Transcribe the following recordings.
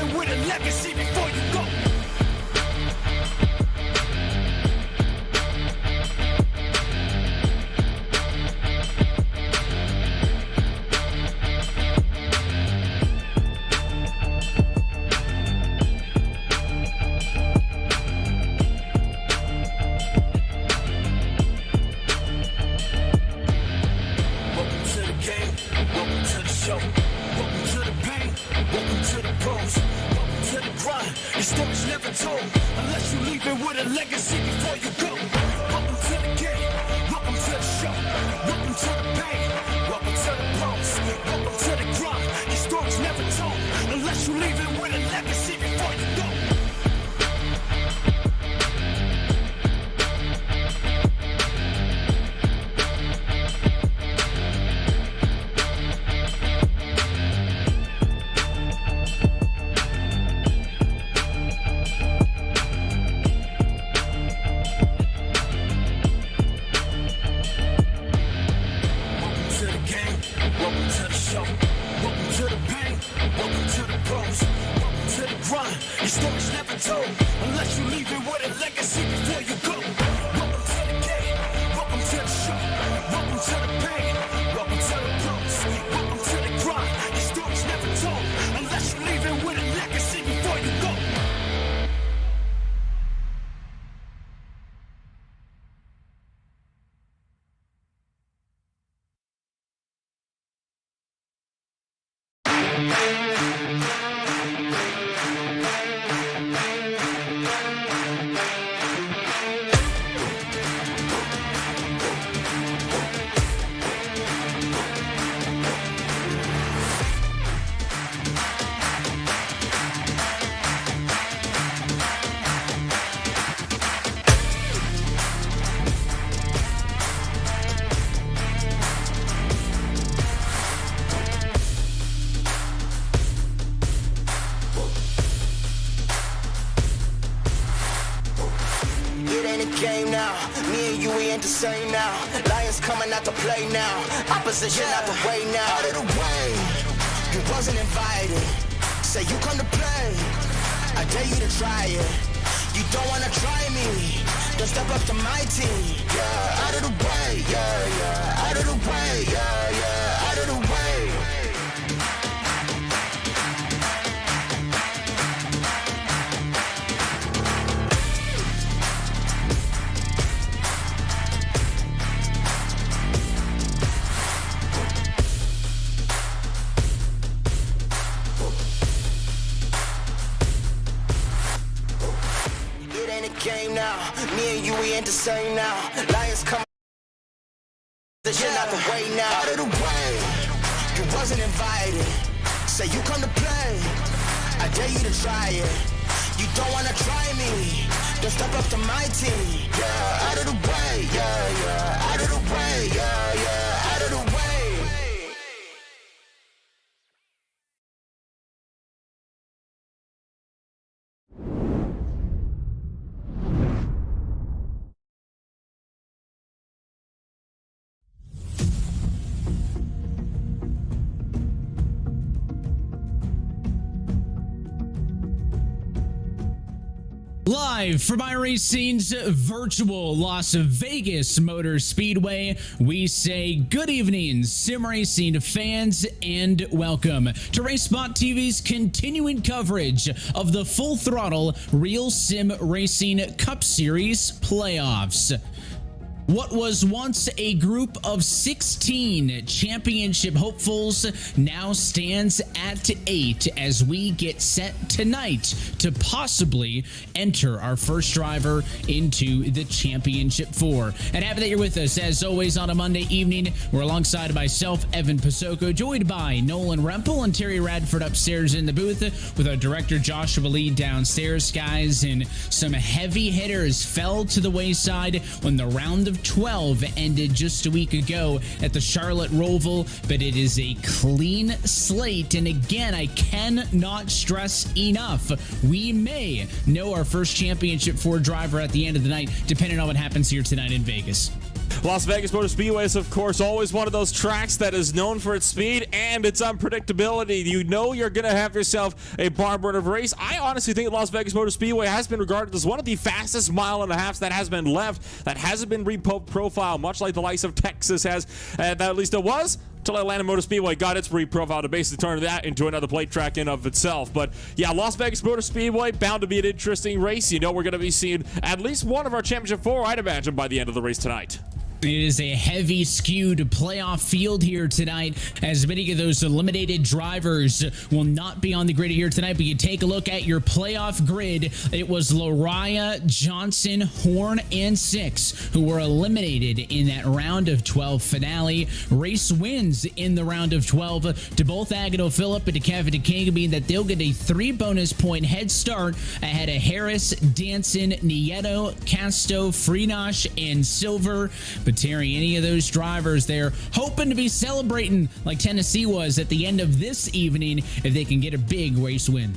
leaving with a legacy before you go. Your story's never told unless you leave it with a legacy before you go. Welcome to the game, welcome to the show, welcome to the pain, welcome to the pros, welcome to the grind. Your story's never told unless you leave it with a legacy before you go. Your story's never told unless you leave it with a legacy before you go. Welcome to the game, welcome to the show, welcome to the pain, welcome to the pros, welcome to the grind. Your story's never told unless you leave it with a legacy before you go. Game now, me and you, we ain't the same now. Lions coming out to play now. Opposition out the way now. Out of the way, you wasn't invited. Say you come to play, I dare you to try it. You don't wanna try me, don't step up to my team. Yeah, out of the way, yeah, yeah. Out of the way, yeah, yeah. Out of the way. Game now, me and you, we ain't the same now. Lions coming out the way now. Out of the way, you wasn't invited. Say you come to play, I dare you to try it. You don't wanna try me, don't step up to my team. Yeah, out of the way, yeah, yeah. Out of the way, yeah, yeah. Out of the way. Live from iRacing's virtual Las Vegas Motor Speedway, we say good evening, sim racing fans, and welcome to RaceSpotTV's continuing coverage of the Full Throttle Real Sim Racing Cup Series playoffs. What was once a group of 16 championship hopefuls now stands at 8 as we get set tonight to possibly enter our first driver into the championship 4. And happy that you're with us as always on a Monday evening. We're alongside myself, Evan Pasoko, joined by Nolan Rempel and Terry Radford upstairs in the booth with our director Joshua Lee downstairs, guys. And some heavy hitters fell to the wayside when the round of 12 ended just a week ago at the Charlotte Roval, but it is a clean slate. And again, I cannot stress enough, we may know our first championship 4 driver at the end of the night, depending on what happens here tonight in Vegas. Las Vegas Motor Speedway is, of course, always one of those tracks that is known for its speed and its unpredictability. You know you're going to have yourself a barn burner of a race. I honestly think Las Vegas Motor Speedway has been regarded as one of the fastest mile and a halves that has been left, that hasn't been reprofiled, much like the likes of Texas has. That at least it was, till Atlanta Motor Speedway got its reprofile to basically turn that into another plate track in of itself. But yeah, Las Vegas Motor Speedway, bound to be an interesting race. You know we're going to be seeing at least one of our Championship 4, I'd imagine, by the end of the race tonight. It is a heavy skewed playoff field here tonight, as many of those eliminated drivers will not be on the grid here tonight. But you take a look at your playoff grid, it was Lariah, Johnson, Horn, and Six who were eliminated in that round of 12 finale. Race wins in the round of 12 to both Agnew Phillip and to Kevin DeKing, meaning that they'll get a 3 bonus point head start ahead of Harris, Danson, Nieto, Casto, Freenosh, and Silver. But Terry, any of those drivers there hoping to be celebrating like Tennessee was at the end of this evening if they can get a big race win.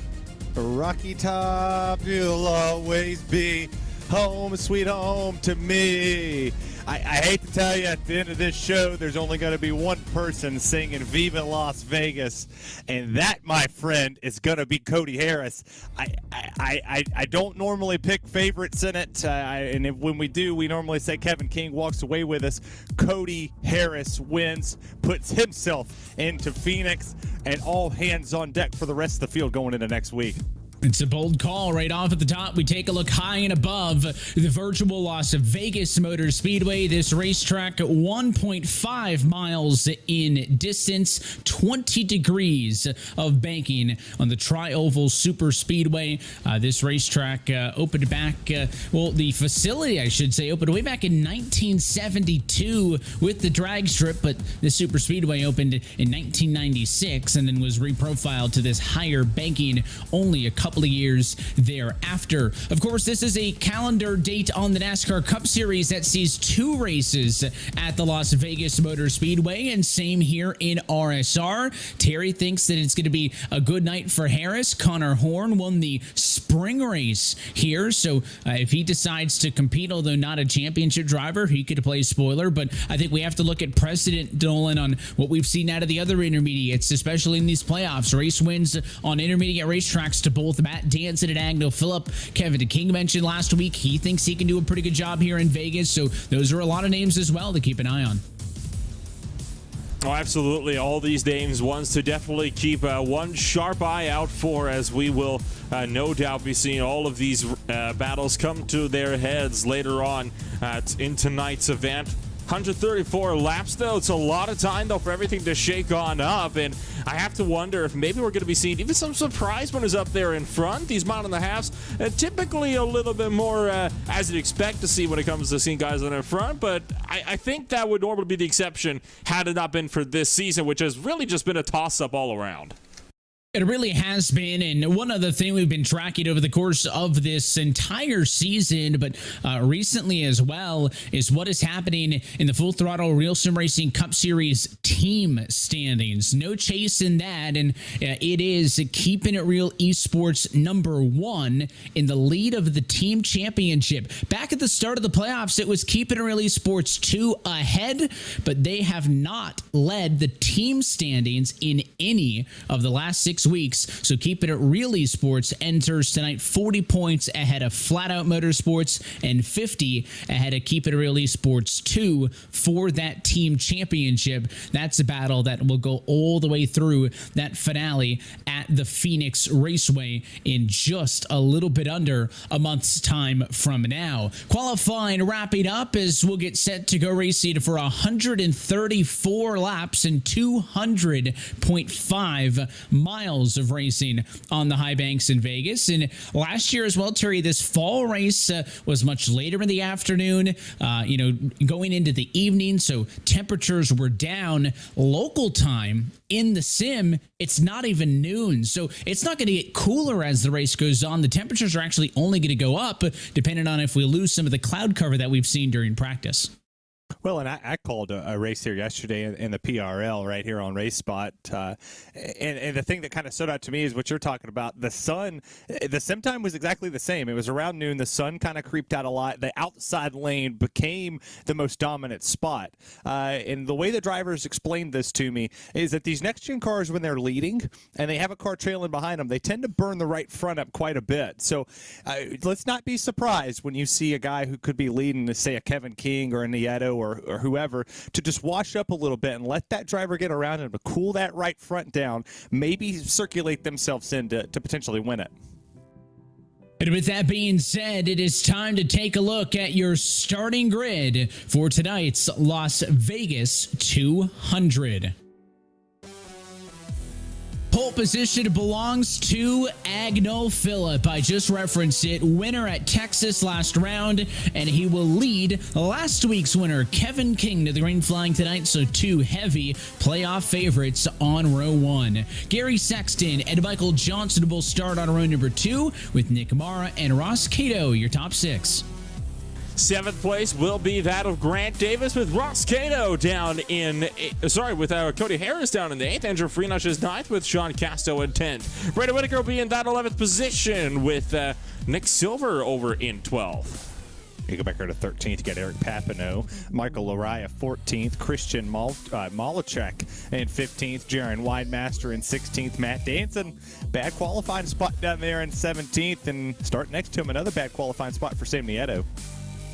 Rocky Top, you'll always be home, sweet home to me. I hate to tell you, at the end of this show, there's only going to be one person singing Viva Las Vegas, and that, my friend, is going to be Cody Harris. I don't normally pick favorites in it, and when we do, we normally say Kevin King walks away with us. Cody Harris wins, puts himself into Phoenix, and all hands on deck for the rest of the field going into next week. It's a bold call right off at the top. We take a look high and above the virtual Las Vegas Motor Speedway. This racetrack, 1.5 miles in distance, 20 degrees of banking on the Tri-Oval Super Speedway. This racetrack opened back, the facility, I should say, opened way back in 1972 with the drag strip, but the Super Speedway opened in 1996 and then was reprofiled to this higher banking only a couple of years thereafter. Of course, this is a calendar date on the NASCAR Cup Series that sees 2 races at the Las Vegas Motor Speedway, and same here in RSR. Terry thinks that it's going to be a good night for Harris. Connor Horn won the spring race here, so if he decides to compete, although not a championship driver, he could play spoiler. But I think we have to look at precedent, Dolan, on what we've seen out of the other intermediates, especially in these playoffs. Race wins on intermediate racetracks to both Matt Danson and Agnew Phillip. Kevin DeKing mentioned last week he thinks he can do a pretty good job here in Vegas, so those are a lot of names as well to keep an eye on. Oh, absolutely. All these names, ones to definitely keep one sharp eye out for, as we will no doubt be seeing all of these battles come to their heads later on in tonight's event. 134 laps, though. It's a lot of time, though, for everything to shake on up, and I have to wonder if maybe we're going to be seeing even some surprise winners up there in front. These mile and a halves, typically a little bit more as you'd expect to see when it comes to seeing guys in front, but I think that would normally be the exception had it not been for this season, which has really just been a toss-up all around. It really has been, and one other thing we've been tracking over the course of this entire season, but recently as well, is what is happening in the Full Throttle RealSimRacing Cup Series team standings. No chase in that, and it is Keeping It Real Esports #1 in the lead of the team championship. Back at the start of the playoffs, it was Keeping It Real Esports 2 ahead, but they have not led the team standings in any of the last 6 weeks. So Keeping It Real Esports enters tonight 40 points ahead of Flat Out Motorsports and 50 ahead of Keeping It Real Esports 2 for that team championship. That's a battle that will go all the way through that finale at the Phoenix Raceway in just a little bit under a month's time from now. Qualifying wrapping up as we'll get set to go racing for 134 laps and 200.5 miles of racing on the high banks in Vegas. And last year as well, Terry, this fall race was much later in the afternoon, going into the evening, so temperatures were down. Local time in the sim, it's not even noon, so it's not going to get cooler as the race goes on. The temperatures are actually only going to go up, depending on if we lose some of the cloud cover that we've seen during practice. Well, and I called a race here yesterday in the PRL right here on RaceSpot. And the thing that kind of stood out to me is what you're talking about. The sun, the sim time was exactly the same. It was around noon. The sun kind of creeped out a lot. The outside lane became the most dominant spot. And the way the drivers explained this to me is that these next-gen cars, when they're leading and they have a car trailing behind them, they tend to burn the right front up quite a bit. So let's not be surprised when you see a guy who could be leading, say, a Kevin King or a Nieto or whoever, to just wash up a little bit and let that driver get around him to cool that right front down, maybe circulate themselves in to potentially win it. And with that being said, it is time to take a look at your starting grid for tonight's Las Vegas 200. Pole position belongs to Agno Phillip. I just referenced it. Winner at Texas last round, and he will lead last week's winner, Kevin King, to the green flag tonight. So 2 heavy playoff favorites on row 1. Gary Sexton and Michael Johnson will start on row number 2 with Nick Mara and Ross Cato, your top 6. 7th place will be that of Grant Davis, with Ross Cato down in, with Cody Harris down in the 8th. Andrew Freenosh is 9th, with Sean Casto in 10th. Brandon Whitaker will be in that 11th position, with Nick Silver over in 12th. You go back here to 13th, you got Eric Papineau, Michael Laraya 14th, Christian Malachek in 15th, Jaron Widemaster in 16th, Matt Danson, bad qualifying spot down there in 17th, and start next to him, another bad qualifying spot for Sam Nieto.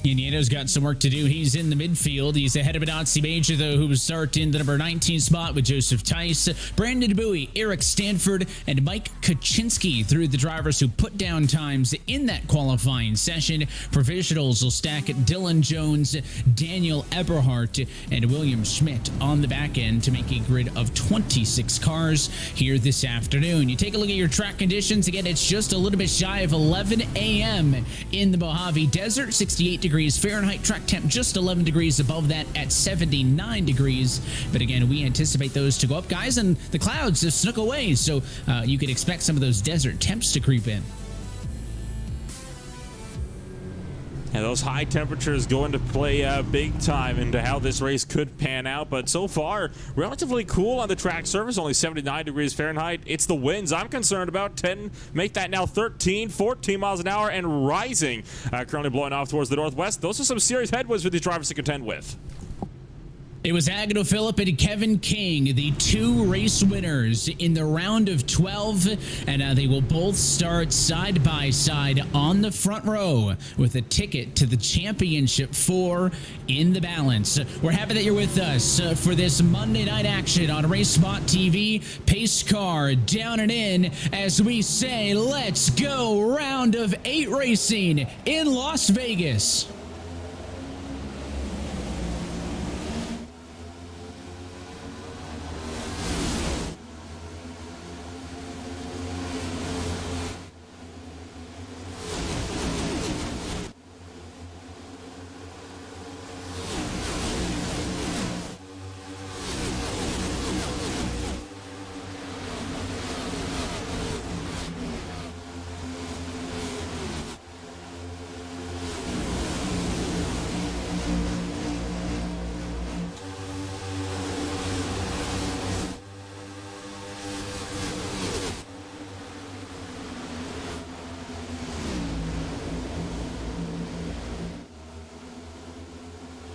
Nieto's got some work to do. He's in the midfield. He's ahead of Benazzi Major, though, who was starting in the number 19 spot with Joseph Tice, Brandon Bowie, Eric Stanford, and Mike Kaczynski through the drivers who put down times in that qualifying session. Provisionals will stack Dylan Jones, Daniel Eberhardt, and William Schmidt on the back end to make a grid of 26 cars here this afternoon. You take a look at your track conditions. Again, it's just a little bit shy of 11 a.m. in the Mojave Desert, 68 degrees Fahrenheit, track temp just 11 degrees above that at 79 degrees. But again, we anticipate those to go up, guys, and the clouds have snuck away, so you can expect some of those desert temps to creep in. And those high temperatures go into play big time into how this race could pan out. But so far, relatively cool on the track surface, only 79 degrees Fahrenheit. It's the winds I'm concerned about. 10, make that now 13, 14 miles an hour and rising. Currently blowing off towards the northwest. Those are some serious headwinds for these drivers to contend with. It was Agno Phillip and Kevin King, the 2 race winners in the round of 12, and they will both start side by side on the front row with a ticket to the championship 4 in the balance. We're happy that you're with us for this Monday night action on RaceSpotTV. Pace car down and in as we say, let's go. Round of 8 racing in Las Vegas.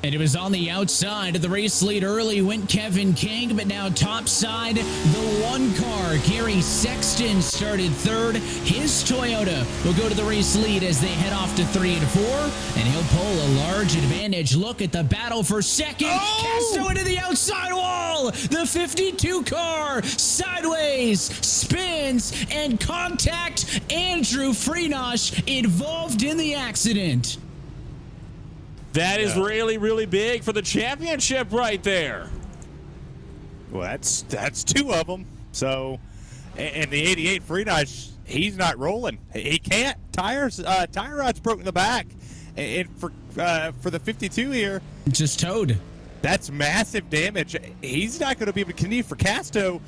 And it was on the outside of the race lead early went Kevin King, but now top side, the 1 car. Gary Sexton started 3rd. His Toyota will go to the race lead as they head off to 3 and 4, and he'll pull a large advantage. Look at the battle for 2nd. Casto into the outside wall. The 52 car sideways, spins, and contact Andrew Freenosh involved in the accident. That is really, really big for the championship right there. Well, that's 2 of them. So, and the 88 Freenosh, he's not rolling. He can't. Tire rod's broken in the back. And for the 52 here, just towed. That's massive damage. He's not going to be able to continue. For Casto,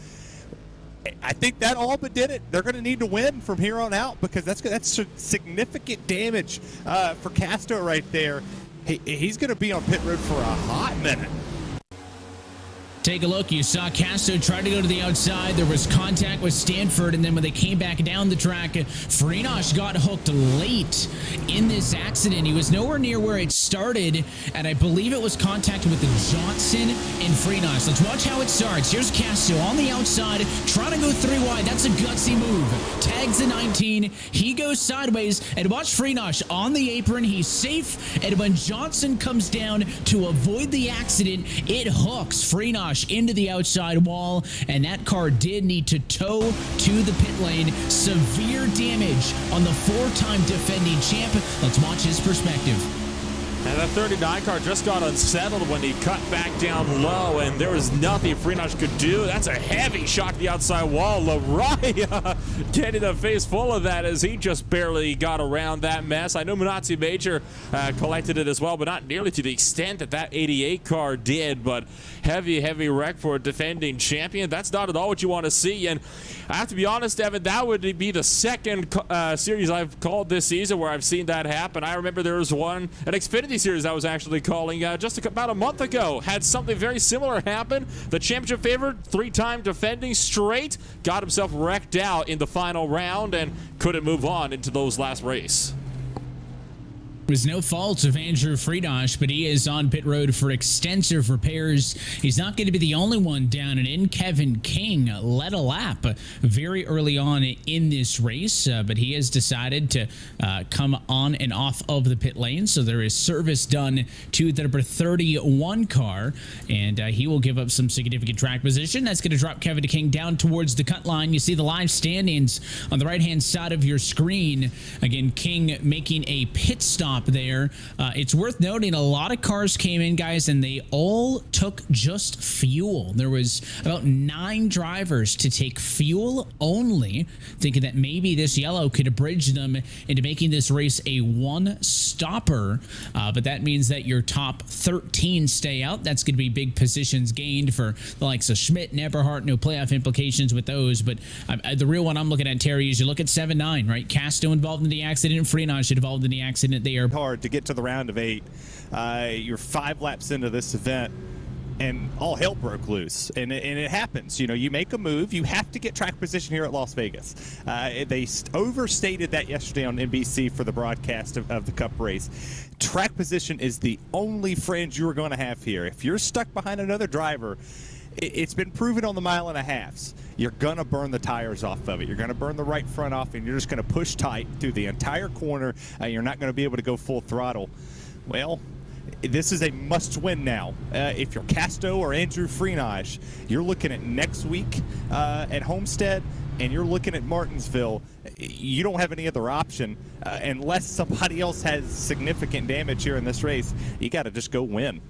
I think that all but did it. They're going to need to win from here on out because that's significant damage for Casto right there. he's going to be on pit road for a hot minute. Take a look. You saw Castro try to go to the outside. There was contact with Stanford, and then when they came back down the track, Freenosh got hooked late in this accident. He was nowhere near where it started, and I believe it was contact with the Johnson and Freenosh. Let's watch how it starts. Here's Castro on the outside, trying to go 3 wide. That's a gutsy move. Tags the 19. He goes sideways, and watch Freenosh on the apron. He's safe, and when Johnson comes down to avoid the accident, it hooks Freenosh into the outside wall, and that car did need to tow to the pit lane. Severe damage on the 4-time defending champ. Let's watch his perspective. And that 39 car just got unsettled when he cut back down low, and there was nothing Freenosh could do. That's a heavy shot to the outside wall. Lariah getting a face full of that as he just barely got around that mess. I know Minazzi Major collected it as well, but not nearly to the extent that that 88 car did. But heavy wreck for a defending champion. That's not at all what you want to see. And I have to be honest, Evan, that would be the second series I've called this season where I've seen that happen. I remember there was an Xfinity series I was actually calling just about a month ago. Had something very similar happen. The championship favorite, 3-time defending straight, got himself wrecked out in the final round and couldn't move on into those last race. It was no fault of Andrew Freenosh, but he is on pit road for extensive repairs. He's not going to be the only one down and in. Kevin King led a lap very early on in this race, but he has decided to come on and off of the pit lane. So there is service done to the number 31 car, and he will give up some significant track position. That's going to drop Kevin King down towards the cut line. You see the live standings on the right-hand side of your screen. Again, King making a pit stop there. It's worth noting a lot of cars came in, guys, and they all took just fuel. There was about 9 drivers to take fuel only, thinking that maybe this yellow could bridge them into making this race a one-stopper, but that means that your top 13 stay out. That's going to be big positions gained for the likes of Schmidt and Eberhardt. No playoff implications with those, but the real one I'm looking at, Terry, is you look at 7-9, right? Castro involved in the accident, Freenosh involved in the accident. They are hard to get to the round of 8. You're 5 laps into this event, and all hell broke loose. And it happens. You know, you make a move, you have to get track position here at Las Vegas. They overstated that yesterday on NBC for the broadcast of the Cup race. Track position is the only friend you are going to have here. If you're stuck behind another driver, it's been proven on the 1.5 miles. You're going to burn the tires off of it. You're going to burn the right front off, and you're just going to push tight through the entire corner. You're not going to be able to go full throttle. Well, this is a must-win now. If you're Castro or Andrew Freenosh, you're looking at next week at Homestead, and you're looking at Martinsville. You don't have any other option unless somebody else has significant damage here in this race. You got to just go win.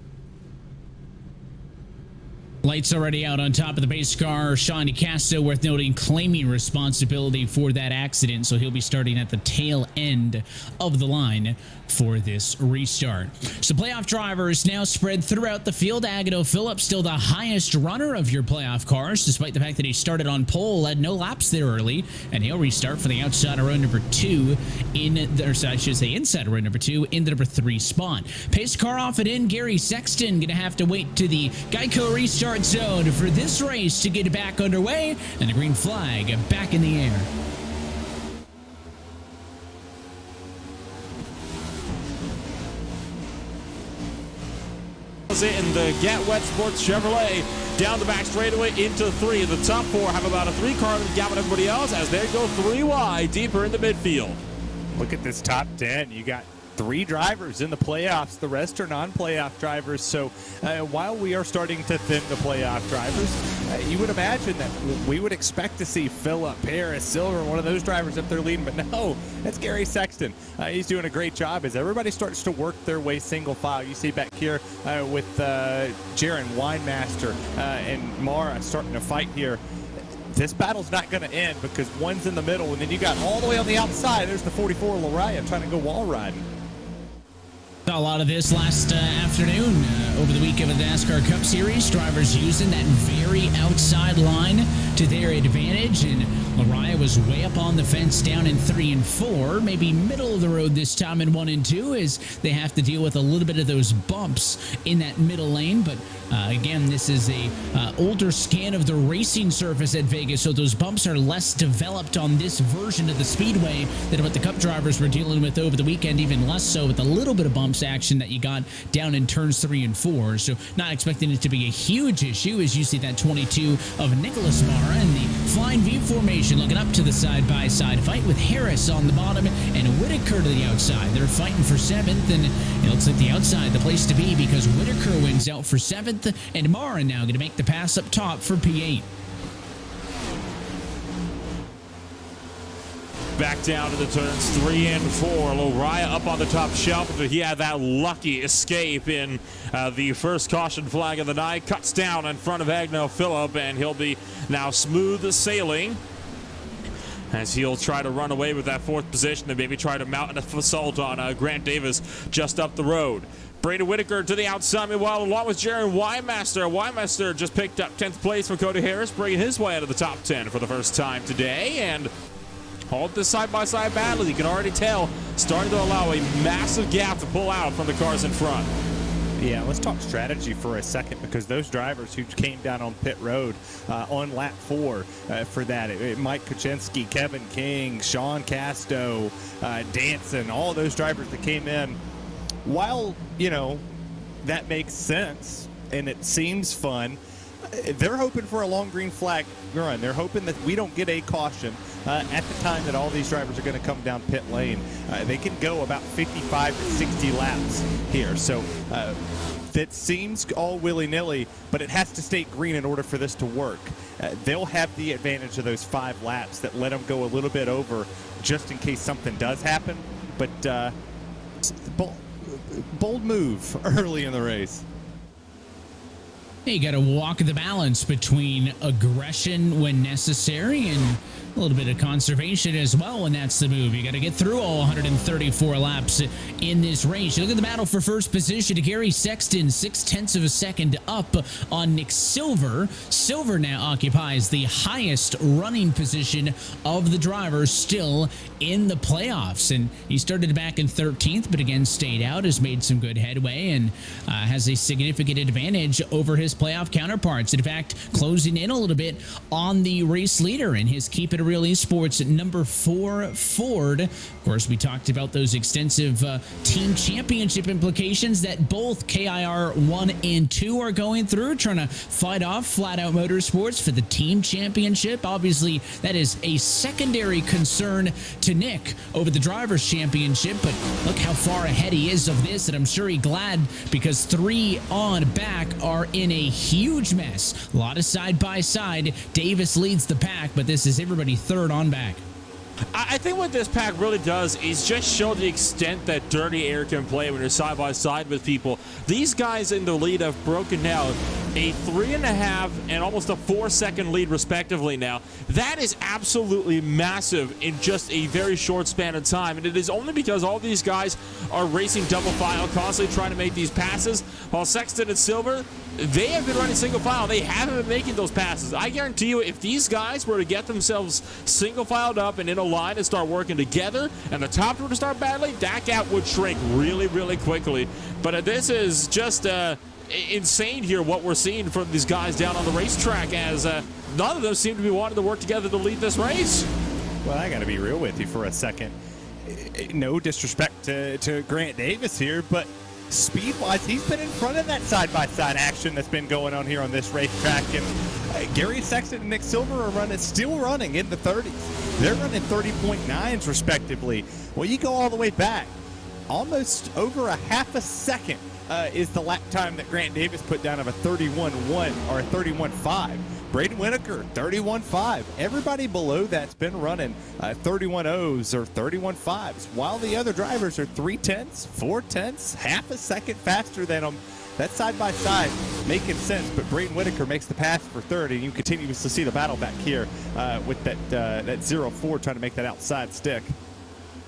Lights already out on top of the base car. Shawnee Castro, worth noting, claiming responsibility for that accident, so he'll be starting at the tail end of the line for this restart. So playoff drivers now spread throughout the field. Agnew Phillips still the highest runner of your playoff cars, despite the fact that he started on pole, led no laps there early, and he'll restart for the outside row number 2 inside row number 2 in the number 3 spot. Pace car off and in. Gary Sexton gonna have to wait to the Geico restart zone for this race to get back underway, and the green flag back in the air. In the Get Wet Sports Chevrolet down the back straightaway into 3. The top 4 have about a 3-car gap on everybody else as they go 3 wide deeper in the midfield. Look at this top 10. You got 3 drivers in the playoffs. The rest are non-playoff drivers. So while we are starting to thin the playoff drivers, you would imagine that we would expect to see Phillip, Harris, Silver, one of those drivers up there leading. But no, that's Gary Sexton. He's doing a great job as everybody starts to work their way single file. You see back here with Jaron Winemaster and Mara starting to fight here. This battle's not going to end because one's in the middle, and then you got all the way on the outside. There's the 44 Lariah trying to go wall riding. Saw a lot of this last afternoon over the week of the NASCAR Cup Series. Drivers using that very outside line to their advantage, and Lariah was way up on the fence down in 3 and 4, maybe middle of the road this time in 1 and 2, as they have to deal with a little bit of those bumps in that middle lane. But again, this is a older scan of the racing surface at Vegas, so those bumps are less developed on this version of the speedway than what the Cup drivers were dealing with over the weekend, even less so with a little bit of bumps action that you got down in turns 3 and 4. So not expecting it to be a huge issue as you see that 22 of Nicholas Mara in the flying V formation looking up to the side-by-side fight with Harris on the bottom and Whitaker to the outside. They're fighting for 7th, and it looks like the outside the place to be because Whitaker wins out for 7th, and Mara now going to make the pass up top for P8. Back down to the turns 3 and 4. Lariah up on the top shelf, but he had that lucky escape in the first caution flag of the night. Cuts down in front of Agno Phillip, and he'll be now smooth sailing as he'll try to run away with that 4th position and maybe try to mount an assault on Grant Davis just up the road. Braden Whitaker to the outside, meanwhile, along with Jaron Wymaster. Wymaster just picked up 10th place for Cody Harris, bringing his way out of the top 10 for the first time today. And hold this side-by-side battle, you can already tell, starting to allow a massive gap to pull out from the cars in front. Yeah, let's talk strategy for a second, because those drivers who came down on pit road on lap 4 for that, Mike Kuczynski, Kevin King, Sean Casto, Danson, all those drivers that came in, while, you know, that makes sense and it seems fun, they're hoping for a long green flag run. They're hoping that we don't get a caution at the time that all these drivers are going to come down pit lane. They can go about 55 to 60 laps here. So that seems all willy-nilly, but it has to stay green in order for this to work. They'll have the advantage of those 5 laps that let them go a little bit over just in case something does happen. But bold move early in the race. You got to walk the balance between aggression when necessary and a little bit of conservation as well when that's the move. You got to get through all 134 laps in this race. You look at the battle for first position to Gary Sexton, 0.6 of a second up on Nick Silver. Silver now occupies the highest running position of the drivers still in the playoffs, and he started back in 13th, but again stayed out, has made some good headway, and has a significant advantage over his playoff counterparts. In fact, closing in a little bit on the race leader in his Keep It Real Esports number 4 Ford. Of course, we talked about those extensive team championship implications that both KIR 1 and 2 are going through, trying to fight off Flat Out Motorsports for the team championship. Obviously, that is a secondary concern to Nick over the drivers championship, but look how far ahead he is of this, and I'm sure he's glad because 3 on back are in a huge mess. A lot of side-by-side. Davis leads the pack, but this is everybody 3rd on back. I think what this pack really does is just show the extent that dirty air can play when you're side-by-side with people. These guys in the lead have broken down a 3.5 and almost a 4-second lead respectively now. That is absolutely massive in just a very short span of time, and it is only because all these guys are racing double file, constantly trying to make these passes, while Sexton and Silver, they have been running single file. They haven't been making those passes. I guarantee you, if these guys were to get themselves single filed up and in a line and start working together, and the top were to start battling, that gap would shrink really, really quickly. But this is just insane here, what we're seeing from these guys down on the racetrack, as none of them seem to be wanting to work together to lead this race. Well, I got to be real with you for a second. No disrespect to Grant Davis here, but speed-wise, he's been in front of that side-by-side action that's been going on here on this racetrack. And Gary Sexton and Nick Silver are still running in the 30s. They're running 30.9s respectively. Well, you go all the way back, almost over a half a second is the lap time that Grant Davis put down of a 31.1 or a 31.5. Braden Whitaker, 31.5. Everybody below that's been running 31.0s or 31.5s, while the other drivers are 3/10, 4/10, half a second faster than them. That's side by side, making sense, but Braden Whitaker makes the pass for 3rd, and you continue to see the battle back here with that 0-4 trying to make that outside stick.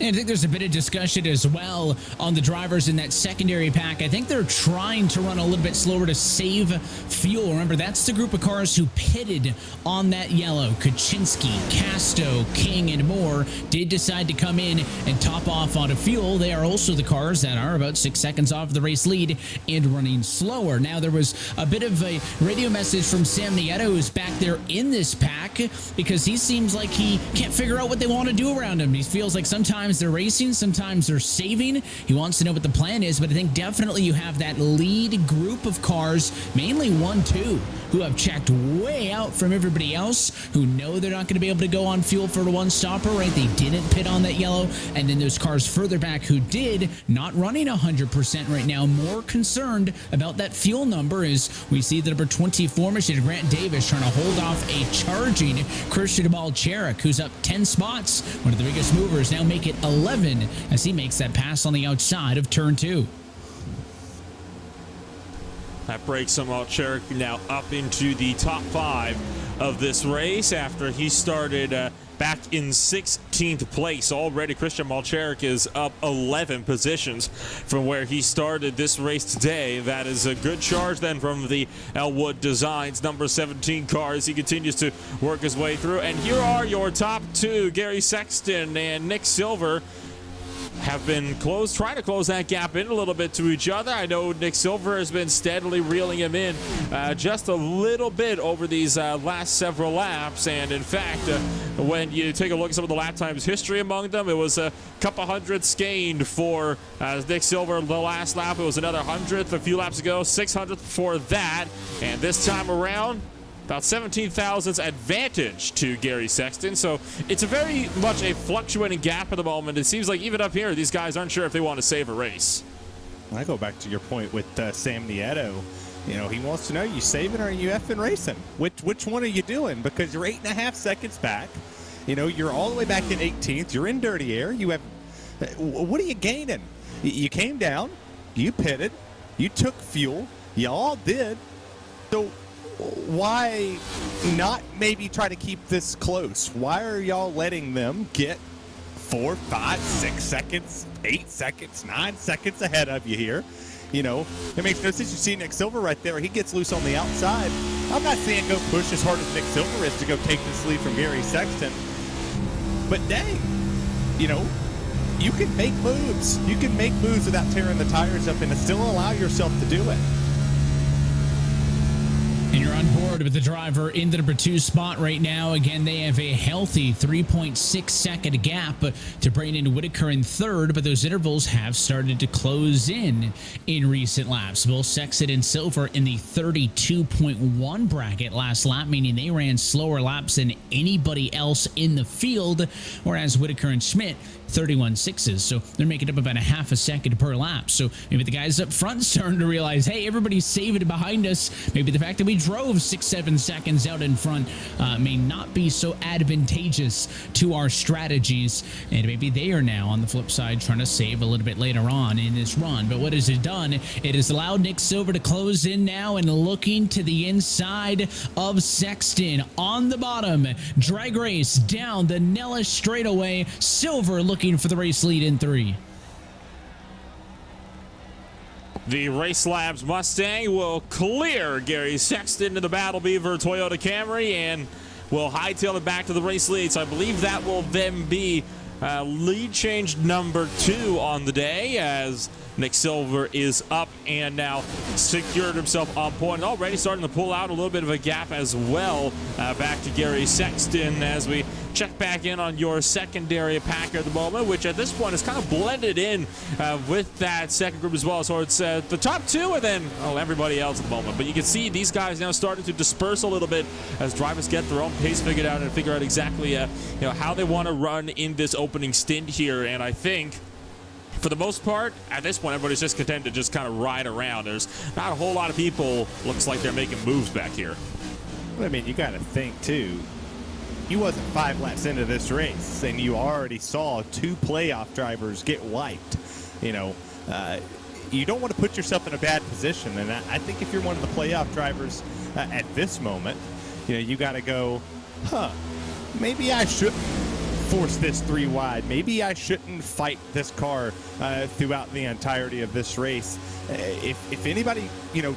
And I think there's a bit of discussion as well on the drivers in that secondary pack. I think they're trying to run a little bit slower to save fuel. Remember, that's the group of cars who pitted on that yellow. Kaczynski, Casto, King, and more did decide to come in and top off on a fuel. They are also the cars that are about 6 seconds off the race lead and running slower. Now, there was a bit of a radio message from Sam Nieto, who's back there in this pack, because he seems like he can't figure out what they want to do around him. He feels like sometimes they're racing, sometimes they're saving. He wants to know what the plan is, but I think definitely you have that lead group of cars, mainly 1-2, who have checked way out from everybody else, who know they're not going to be able to go on fuel for the one stopper, right? They didn't pit on that yellow. And then those cars further back who did, not running 100% right now, more concerned about that fuel number, as we see the number 24 machine, Grant Davis, trying to hold off a charging Christian Malcherik, who's up 10 spots. One of the biggest movers, now make it 11 as he makes that pass on the outside of turn 2. That breaks him out. Cherokee now up into the top 5 of this race after he started back in 16th place. Already Christian Malcherik is up 11 positions from where he started this race today. That is a good charge then from the Elwood Designs number 17 car as he continues to work his way through. And here are your top 2, Gary Sexton and Nick Silver. Have been trying to close that gap in a little bit to each other. I know Nick Silver has been steadily reeling him in just a little bit over these last several laps. And in fact, when you take a look at some of the lap times history among them, it was a couple hundredths gained for Nick Silver the last lap. It was another 100th a few laps ago, 600th before that. And this time around, about 17 thousandths advantage to Gary Sexton. So it's a very much a fluctuating gap at the moment. It seems like even up here, these guys aren't sure if they want to save a race. I go back to your point with Sam Nieto. You know, he wants to know, you saving or are you effing racing? Which one are you doing? Because you're 8.5 seconds back. You know, you're all the way back in 18th. You're in dirty air. You have, what are you gaining? You came down, you pitted, you took fuel, you all did. So why not maybe try to keep this close? Why are y'all letting them get 4, 5, 6 seconds, 8 seconds, 9 seconds ahead of you here? You know, it makes no sense. You see Nick Silver right there. He gets loose on the outside. I'm not saying go push as hard as Nick Silver is to go take this lead from Gary Sexton. But dang, you know, you can make moves. You can make moves without tearing the tires up and still allow yourself to do it. And you're on board with the driver in the number 2 spot right now. Again, they have a healthy 3.6 second gap to Brandon Whitaker in 3rd, but those intervals have started to close in recent laps. Both Sexton and Silver in the 32.1 bracket last lap, meaning they ran slower laps than anybody else in the field, whereas Whitaker and Schmidt 31.6s, so they're making up about a half a second per lap. So maybe the guys up front starting to realize, hey, everybody's saving behind us. Maybe the fact that we drove 6-7 seconds out in front may not be so advantageous to our strategies, and maybe they are now on the flip side trying to save a little bit later on in this run. But what has it done? It has allowed Nick Silver to close in now and looking to the inside of Sexton on the bottom. Drag race down the Nellis straightaway. Silver looking for the race lead in 3. The Race Labs Mustang will clear Gary Sexton to the Battle Beaver Toyota Camry and will hightail it back to the race lead. So I believe that will then be lead change number 2 on the day, as Nick Silver is up and now secured himself on point. Already starting to pull out a little bit of a gap as well back to Gary Sexton as we check back in on your secondary pack at the moment, which at this point is kind of blended in with that second group as well. So it's the top 2 and then everybody else at the moment. But you can see these guys now starting to disperse a little bit as drivers get their own pace figured out and figure out exactly how they want to run in this opening stint here. And I think for the most part, at this point, everybody's just content to just kind of ride around. There's not a whole lot of people, looks like they're making moves back here. Well, I mean, you got to think, too. You wasn't 5 laps into this race, and you already saw 2 playoff drivers get wiped. You know, you don't want to put yourself in a bad position. And I think if you're one of the playoff drivers at this moment, you know, you got to go, maybe I should force this 3 wide. Maybe I shouldn't fight this car throughout the entirety of this race. If anybody,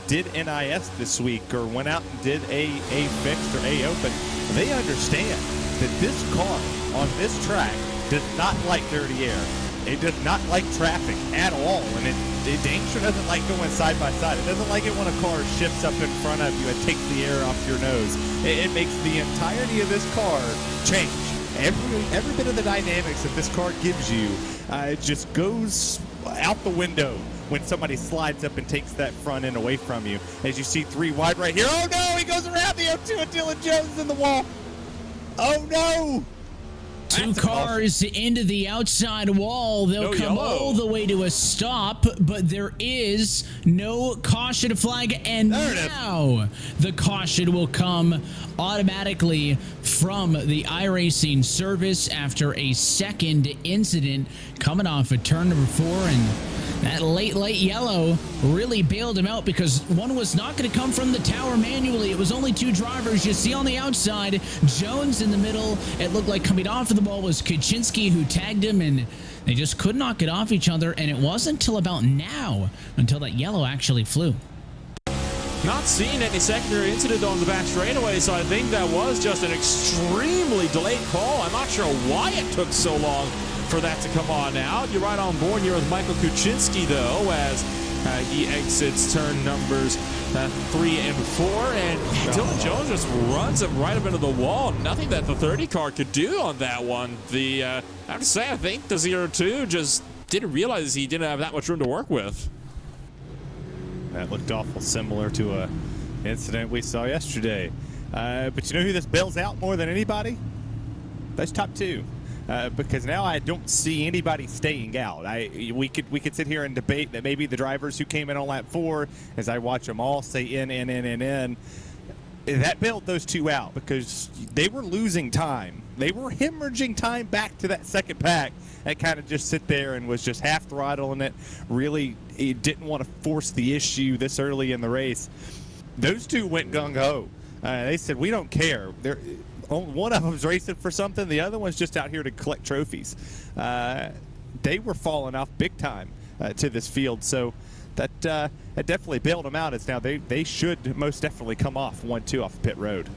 did NIS this week or went out and did a fixed or a open, they understand that this car on this track does not like dirty air. It does not like traffic at all, and it dang sure doesn't like going side by side. It doesn't like it when a car shifts up in front of you and takes the air off your nose. It makes the entirety of this car change. Every bit of the dynamics that this car gives you just goes out the window when somebody slides up and takes that front end away from you. As you see 3 wide right here. Oh no, he goes around the O2 and Dylan Jones in the wall. Oh no! 2 cars into the outside wall. They'll come all the way to a stop, but there is no caution flag, and now the caution will come automatically from the iRacing service after a second incident coming off of turn number 4, and that late yellow really bailed him out because one was not going to come from the tower manually. It was only 2 drivers. You see on the outside, Jones in the middle. It looked like coming off of the ball was Kuczynski who tagged him, and they just could not get off each other. And it wasn't until about now until that yellow actually flew. Not seeing any secondary incident on the back straightaway, so I think that was just an extremely delayed call. I'm not sure why it took so long for that to come on out. You're right on board here with Michael Kuczynski, though, as he exits turn numbers 3 and 4, and Dylan Jones just runs him right up into the wall. Nothing that the 30 car could do on that one. I have to say, I think the 02 just didn't realize he didn't have that much room to work with. That looked awful similar to a incident we saw yesterday. But you know who this bails out more than anybody? Those top 2. Because now I don't see anybody staying out. We could sit here and debate that maybe the drivers who came in on lap 4, as I watch them all say in, that bailed those 2 out because they were losing time. They were hemorrhaging time back to that second pack and kind of just sit there and was just half throttling it. Really, he didn't want to force the issue this early in the race. Those 2 went gung-ho. They said, we don't care. One of them's racing for something. The other one's just out here to collect trophies. They were falling off big time to this field. So that definitely bailed them out. As now they should most definitely come off 1-2 off pit road.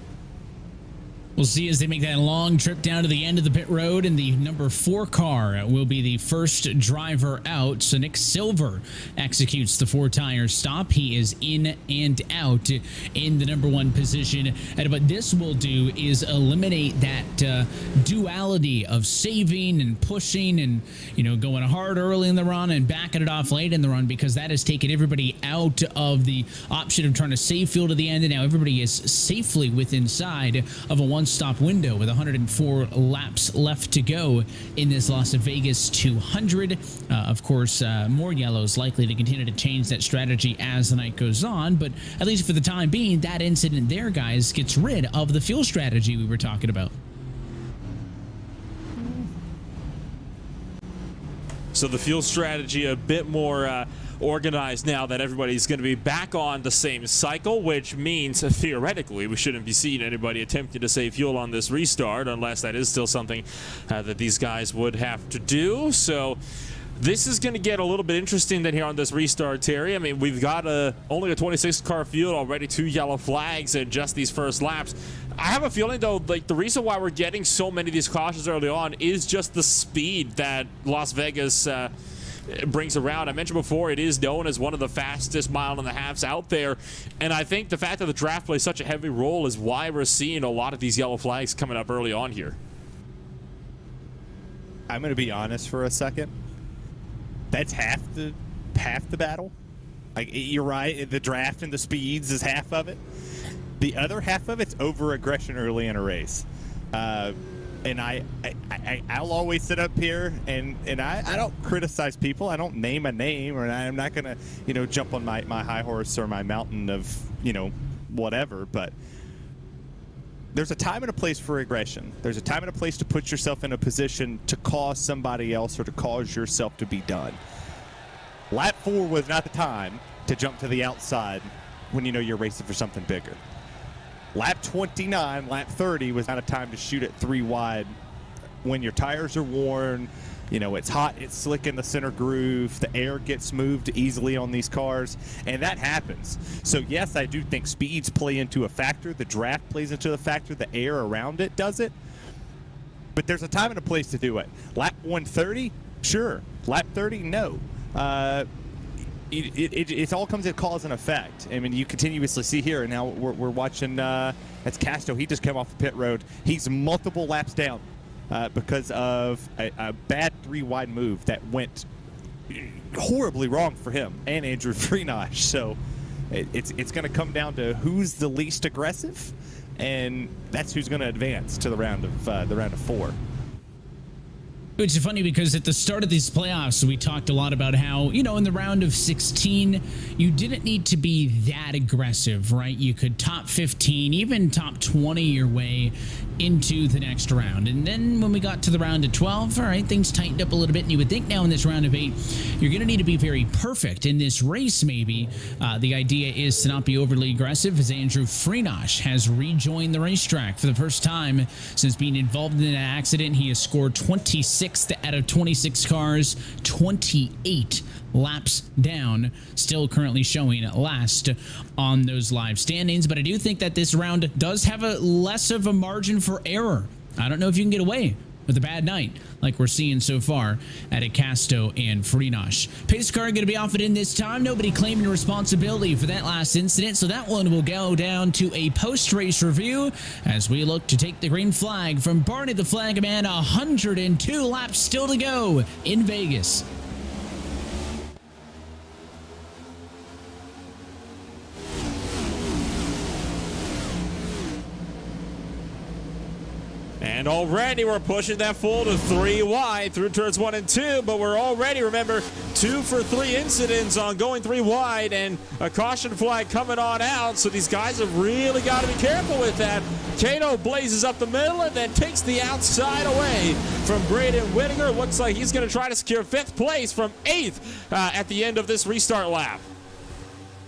We'll see as they make that long trip down to the end of the pit road, and the number 4 car will be the first driver out. So Nick Silver executes the 4-tire stop. He is in and out in the number 1 position. And what this will do is eliminate that duality of saving and pushing and, going hard early in the run and backing it off late in the run, because that has taken everybody out of the option of trying to save fuel to the end. And now everybody is safely within side of a 1-stop window with 104 laps left to go in this Las Vegas 200. Of course, more yellows likely to continue to change that strategy as the night goes on, but at least for the time being, that incident there, guys, gets rid of the fuel strategy we were talking about. So the fuel strategy a bit more organized now that everybody's going to be back on the same cycle, which means theoretically we shouldn't be seeing anybody attempting to save fuel on this restart, unless that is still something that these guys would have to do. So this is going to get a little bit interesting then here on this restart, Terry. I mean, we've got only a 26-car field, already 2 yellow flags in just these first laps. I have a feeling, though, like the reason why we're getting so many of these cautions early on is just the speed that Las Vegas brings around. I mentioned before, it is known as one of the fastest mile-and-a-halves out there, and I think the fact that the draft plays such a heavy role is why we're seeing a lot of these yellow flags coming up early on here. I'm going to be honest for a second. That's half the battle. Like, you're right, the draft and the speeds is half of it. The other half of it's over-aggression early in a race. And I'll always sit up here and I don't criticize people. I don't name a name, or I'm not going to, jump on my high horse or my mountain of, whatever. But there's a time and a place for aggression. There's a time and a place to put yourself in a position to cause somebody else or to cause yourself to be done. Lap 4 was not the time to jump to the outside when you're racing for something bigger. Lap 29, lap 30 was not a time to shoot it 3 wide when your tires are worn, you know, it's hot, it's slick in the center groove, the air gets moved easily on these cars, and that happens. So yes, I do think speeds play into a factor, the draft plays into the factor, the air around it does it, but there's a time and a place to do it. Lap 130, sure. Lap 30, no. It all comes at cause and effect. I mean, you continuously see here, and now we're watching, that's Castro, he just came off the pit road. He's multiple laps down. Because of a bad 3-wide move that went horribly wrong for him and Andrew Freenosh. So it's going to come down to who's the least aggressive, and that's who's going to advance to the round of 4. Which is funny because at the start of these playoffs, we talked a lot about how, you know, in the round of 16, you didn't need to be that aggressive, right? You could top 15, even top 20 your way into the next round. And then when we got to the round of 12, all right, things tightened up a little bit. And you would think now in this round of 8, you're going to need to be very perfect in this race, maybe. The idea is to not be overly aggressive, as Andrew Freenosh has rejoined the racetrack for the first time since being involved in an accident. He has scored 26th out of 26 cars, 28 laps down, still currently showing last on those live standings. But I do think that this round does have a less of a margin for error. I don't know if you can get away with a bad night like we're seeing so far at Casto and Freenosh. Pace car going to be off it in this time. Nobody claiming responsibility for that last incident, so that one will go down to a post-race review as we look to take the green flag from Barney the Flag Man. 102 laps still to go in Vegas. And already we're pushing that full to 3 wide through turns 1 and 2, but we're already, remember, 2 for 3 incidents on going 3 wide and a caution flag coming on out, so these guys have really got to be careful with that. Cato blazes up the middle and then takes the outside away from Braden Whittinger. Looks like he's going to try to secure 5th place from 8th at the end of this restart lap.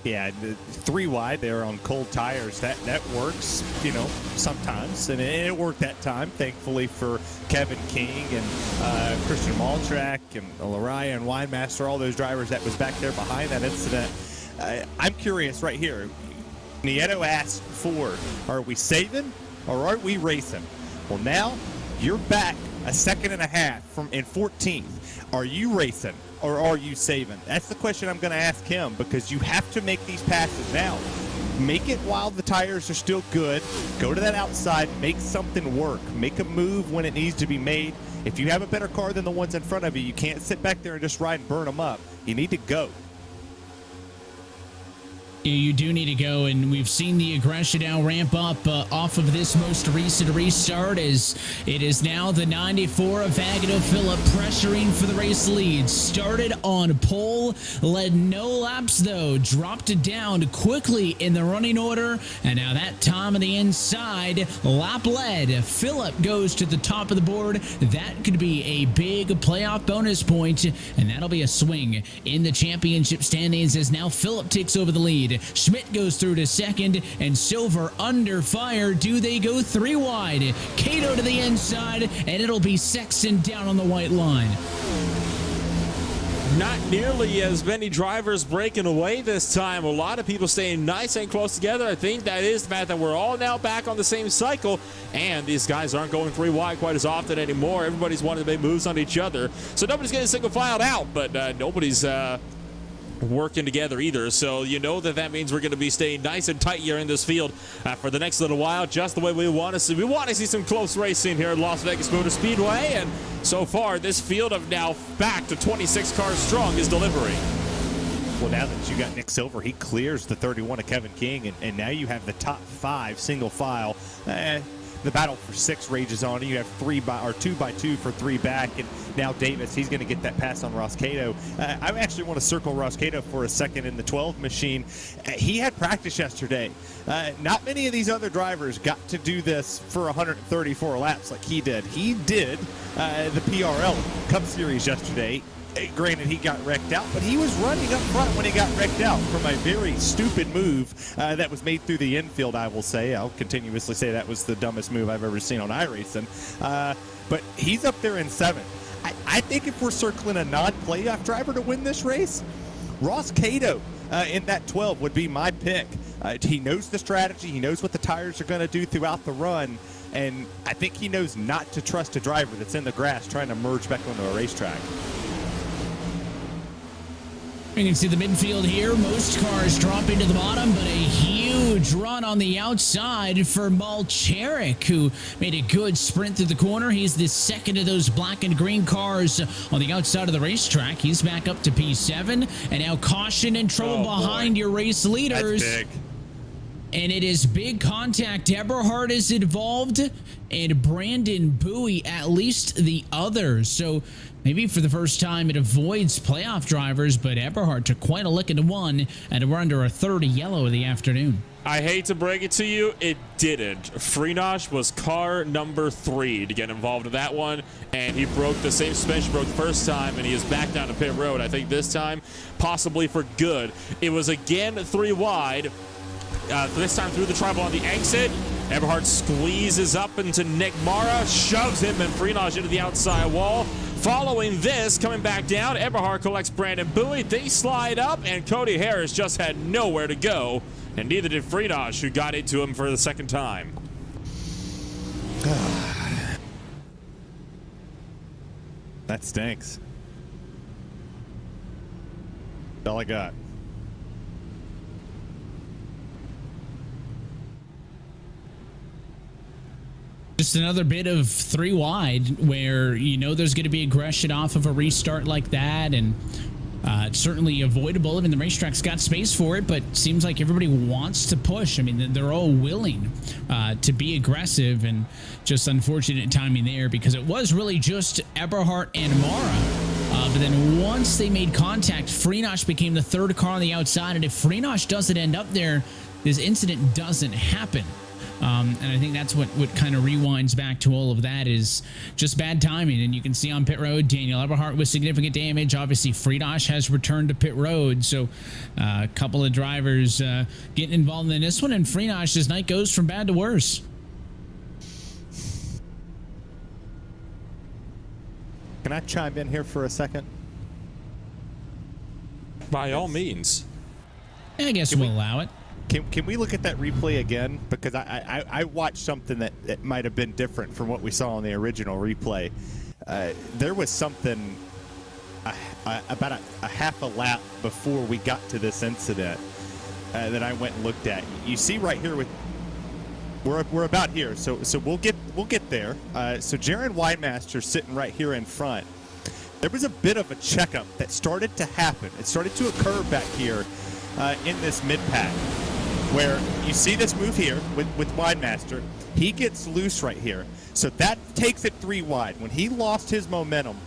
Yeah, the 3 wide there on cold tires, that works, you know, sometimes, and it worked that time, thankfully for Kevin King and Christian Maltrack and Lariah and Winemaster, all those drivers that was back there behind that incident. I'm curious right here. Nieto asked before, are we saving or are we racing? Well, now you're back a second and a half from in 14th. Are you racing or are you saving? That's the question I'm going to ask him, because you have to make these passes now. Make it while the tires are still good. Go to that outside, make something work. Make a move when it needs to be made. If you have a better car than the ones in front of you, you can't sit back there and just ride and burn them up. You need to go. You do need to go, and we've seen the aggression now ramp up off of this most recent restart, as it is now the 94 of Agnew Phillip pressuring for the race lead. Started on pole, led no laps though, dropped it down quickly in the running order, and now that time on the inside, lap led. Phillip goes to the top of the board. That could be a big playoff bonus point, and that'll be a swing in the championship standings as now Phillip takes over the lead. Schmidt goes through to second, and Silver under fire. Do they go 3 wide? Cato to the inside, and it'll be Sexton down on the white line. Not nearly as many drivers breaking away this time. A lot of people staying nice and close together. I think that is the fact that we're all now back on the same cycle, and these guys aren't going 3 wide quite as often anymore. Everybody's wanting to make moves on each other. So nobody's getting single filed out, but nobody's working together either, so you know that means we're going to be staying nice and tight here in this field for the next little while, just the way we want to see. We want to see some close racing here at Las Vegas Motor Speedway, and so far this field of now back to 26 cars strong is delivering. Well, now that you got Nick Silver, he clears the 31 of Kevin King, and now you have the top 5 single file. The battle for 6 rages on. You have 2 by 2 for 3 back, and now Davis, he's going to get that pass on Ross Cato. I actually want to circle Ross Cato for a second in the 12 machine. He had practice yesterday. Not many of these other drivers got to do this for 134 laps like he did. He did the PRL Cup Series yesterday. Granted, he got wrecked out, but he was running up front when he got wrecked out from a very stupid move that was made through the infield, I will say. I'll continuously say that was the dumbest move I've ever seen on iRacing. But he's up there in 7th. I think if we're circling a non-playoff driver to win this race, Ross Cato in that 12 would be my pick. He knows the strategy. He knows what the tires are going to do throughout the run. And I think he knows not to trust a driver that's in the grass trying to merge back onto a racetrack. You can see the midfield here. Most cars dropping to the bottom, but a huge run on the outside for Malcherik, who made a good sprint through the corner. He's the second of those black and green cars on the outside of the racetrack. He's back up to P7, and now caution and trouble behind your race leaders. That's big. And it is big contact. Eberhard is involved, and Brandon Bowie, at least the others. So maybe for the first time, it avoids playoff drivers, but Eberhard took quite a lick into one, and we're under a 30 yellow of the afternoon. I hate to break it to you, it didn't. Freenach was car number 3 to get involved in that one, and he broke the same suspension broke the first time, and he is back down to pit road. I think this time, possibly for good. It was again 3 wide. This time through the tribal on the exit. Eberhard squeezes up into Nick Mara, shoves him and Freenach into the outside wall. Following this, coming back down, Eberhard collects Brandon Bowie. They slide up, and Cody Harris just had nowhere to go, and neither did Freenach, who got into him for the second time. That stinks. That's all I got. Just another bit of 3 wide where you know there's going to be aggression off of a restart like that, and it's certainly avoidable. I mean, the racetrack's got space for it, but it seems like everybody wants to push. I mean, they're all willing to be aggressive, and just unfortunate timing there because it was really just Eberhard and Mara. But then once they made contact, Freenach became the 3rd car on the outside, and if Freenach doesn't end up there, this incident doesn't happen. And I think that's what kind of rewinds back to all of that is just bad timing. And you can see on pit road, Daniel Eberhard with significant damage. Obviously, Freenach has returned to pit road. So a couple of drivers getting involved in this one. And Freenach's night goes from bad to worse. Can I chime in here for a second? By all means. I guess we'll allow it. Can we look at that replay again? Because I watched something that might have been different from what we saw on the original replay. There was something about a half a lap before we got to this incident that I went and looked at. You see right here with we're about here, so we'll get there. So Jaron Weidmaster sitting right here in front. There was a bit of a checkup that started to happen. It started to occur back here in this mid-pack, where you see this move here with Weidmaster. He gets loose right here. So that takes it 3 wide. When he lost his momentum,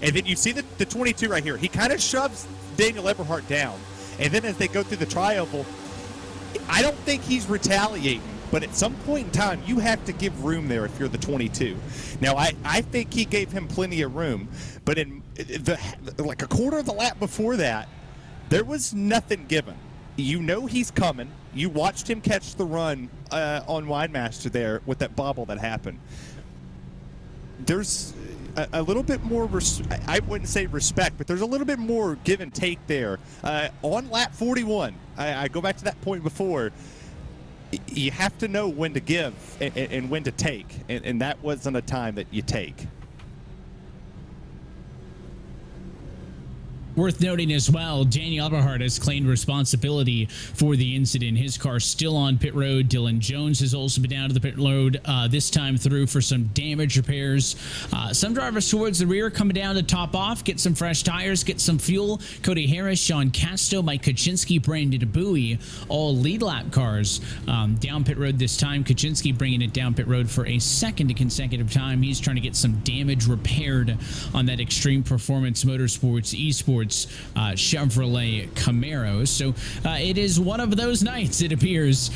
and then you see the 22 right here, he kind of shoves Daniel Eberhard down. And then as they go through the tri-oval, I don't think he's retaliating, but at some point in time, you have to give room there if you're the 22. Now, I think he gave him plenty of room, but in like a quarter of the lap before that, there was nothing given. You know he's coming. You watched him catch the run on Weidmaster there with that bobble that happened. There's a little bit more, I wouldn't say respect, but there's a little bit more give and take there. On lap 41, I go back to that point before, you have to know when to give and when to take, and that wasn't a time that you take. Worth noting as well, Daniel Eberhard has claimed responsibility for the incident. His car's still on pit road. Dylan Jones has also been down to the pit road this time through for some damage repairs. Some drivers towards the rear coming down to top off, get some fresh tires, get some fuel. Cody Harris, Sean Casto, Mike Kaczynski, Brandon Bowie, all lead lap cars down pit road this time. Kaczynski bringing it down pit road for a second consecutive time. He's trying to get some damage repaired on that Extreme Performance Motorsports Esports Chevrolet Camaro. So it is one of those nights, it appears,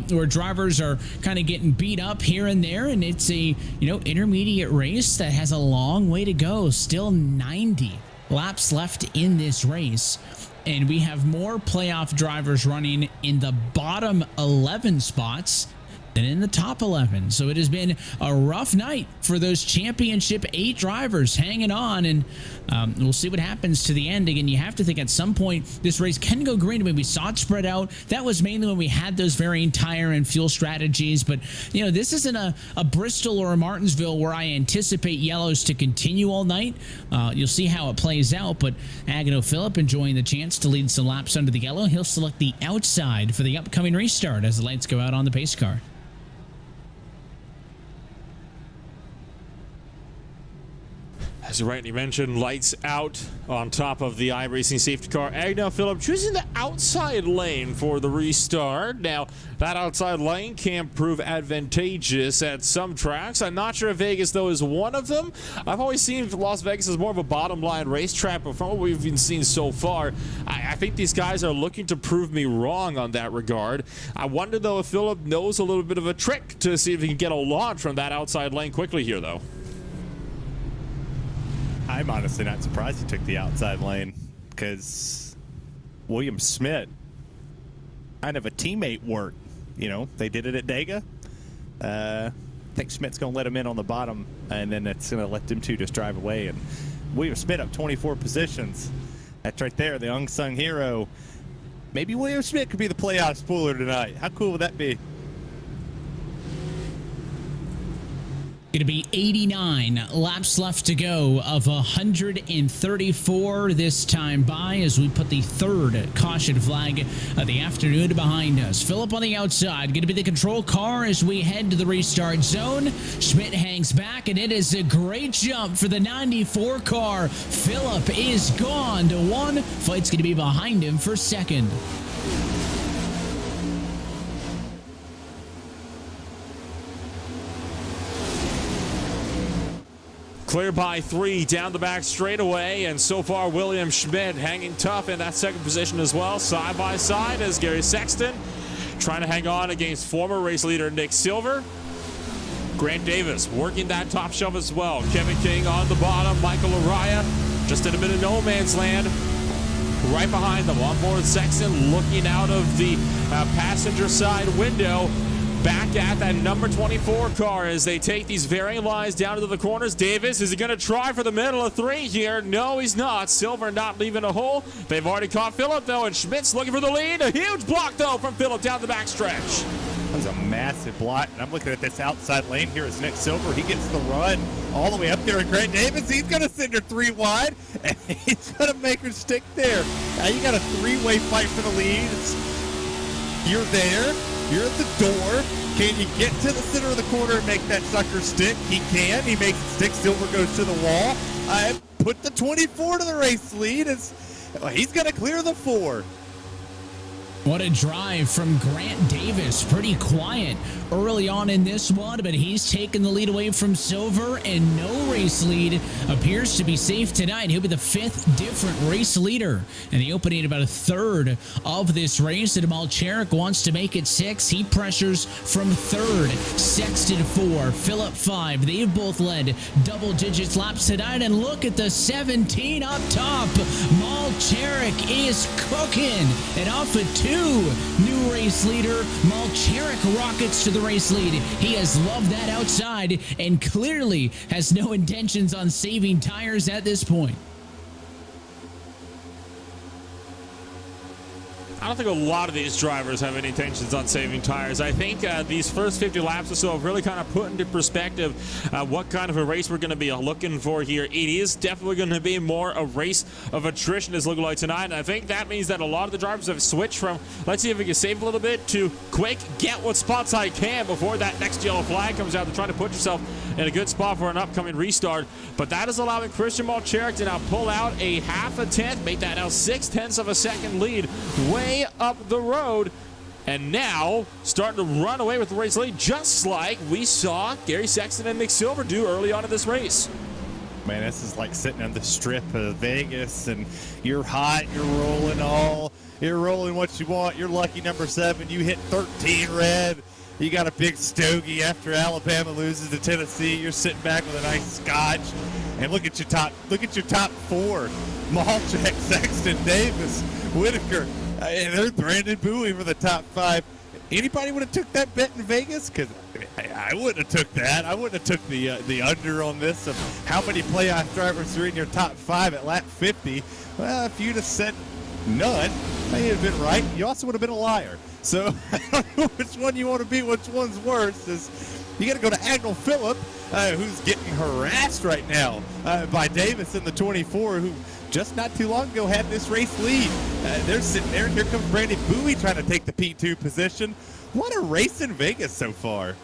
where drivers are kind of getting beat up here and there, and it's a intermediate race that has a long way to go. Still 90 laps left in this race, and we have more playoff drivers running in the bottom 11 spots than in the top 11. So it has been a rough night for those championship 8 drivers hanging on, and we'll see what happens to the end. Again, you have to think at some point this race can go green. I mean, we saw it spread out. That was mainly when we had those varying tire and fuel strategies, but you know, this isn't a Bristol or a Martinsville where I anticipate yellows to continue all night. You'll see how it plays out, but Agano Phillip enjoying the chance to lead some laps under the yellow. He'll select the outside for the upcoming restart as the lights go out on the pace car. As you rightly mentioned, lights out on top of the iRacing safety car. Agno Phillip choosing the outside lane for the restart. Now, that outside lane can prove advantageous at some tracks. I'm not sure if Vegas, though, is one of them. I've always seen Las Vegas as more of a bottom-line racetrack, but from what we've been seeing so far, I think these guys are looking to prove me wrong on that regard. I wonder, though, if Phillip knows a little bit of a trick to see if he can get a launch from that outside lane quickly here, though. I'm honestly not surprised he took the outside lane, because William Schmidt, kind of a teammate work. You know, they did it at Dega. I think Schmidt's going to let him in on the bottom, and then it's going to let them two just drive away. And William Schmidt up 24 positions. That's right there, the unsung hero. Maybe William Schmidt could be the playoff spoiler tonight. How cool would that be? Going to be 89 laps left to go of 134 this time by as we put the third caution flag of the afternoon behind us. Phillip on the outside, going to be the control car as we head to the restart zone. Schmidt hangs back, and it is a great jump for the 94 car. Phillip is gone to 1. Fight's going to be behind him for second. Clear by 3 down the back straightaway, and so far William Schmidt hanging tough in that second position as well, side by side as Gary Sexton trying to hang on against former race leader Nick Silver. Grant Davis working that top shelf as well. Kevin King on the bottom, Michael Araya just in a bit of no man's land. Right behind them, on board Sexton looking out of the passenger side window. Back at that number 24 car as they take these varying lines down into the corners. Davis, is he going to try for the middle of 3 here? No, he's not. Silver not leaving a hole. They've already caught Phillip, though, and Schmidt's looking for the lead. A huge block, though, from Phillip down the backstretch. That was a massive block, and I'm looking at this outside lane here as Nick Silver. He gets the run all the way up there, and Grant Davis, he's going to send her 3 wide, and he's going to make her stick there. Now you got a 3-way fight for the lead. You're there. You're at the door. Can you get to the center of the corner and make that sucker stick? He can. He makes it stick. Silver goes to the wall. I put the 24 to the race lead. He's going to clear the 4. What a drive from Grant Davis. Pretty quiet early on in this one, but he's taken the lead away from Silver, and no race lead appears to be safe tonight. He'll be the 5th different race leader in the opening about a third of this race. And Malcherik wants to make it 6. He pressures from 3rd. Sexton 4, Phillip 5. They've both led double digits laps tonight, and look at the 17 up top. Malcherik is cooking, and off at 2. New race leader Malcherik rockets to the race lead. He has loved that outside and clearly has no intentions on saving tires at this point. I don't think a lot of these drivers have any intentions on saving tires. I think these first 50 laps or so have really kind of put into perspective what kind of a race we're going to be looking for here. It is definitely going to be more a race of attrition as looking like tonight, and I think that means that a lot of the drivers have switched from let's see if we can save a little bit to quick, get what spots I can before that next yellow flag comes out to try to put yourself in a good spot for an upcoming restart. But that is allowing Christian Malcherik to now pull out a half a tenth, make that now 0.6 of a second lead way up the road, and now starting to run away with the race lead, just like we saw Gary Sexton and Nick Silver do early on in this race. Man, this is like sitting on the strip of Vegas, and you're hot, you're rolling what you want. You're lucky number 7. You hit 13 red. You got a big stogie after Alabama loses to Tennessee. You're sitting back with a nice scotch. And look at your top four: Malchek, Sexton, Davis, Whitaker, and there's Brandon Bowie for the top 5. Anybody would have took that bet in Vegas? Because I wouldn't have took that. I wouldn't have took the under on this of how many playoff drivers are in your top 5 at lap 50. Well, if you'd have said none, you'd have been right. You also would have been a liar. So I don't know which one you want to be, which one's worse. You got to go to Agnell Phillip, who's getting harassed right now by Davis in the 24, who just not too long ago had this race lead. They're sitting there, and here comes Brandon Bowie trying to take the P2 position. What a race in Vegas so far.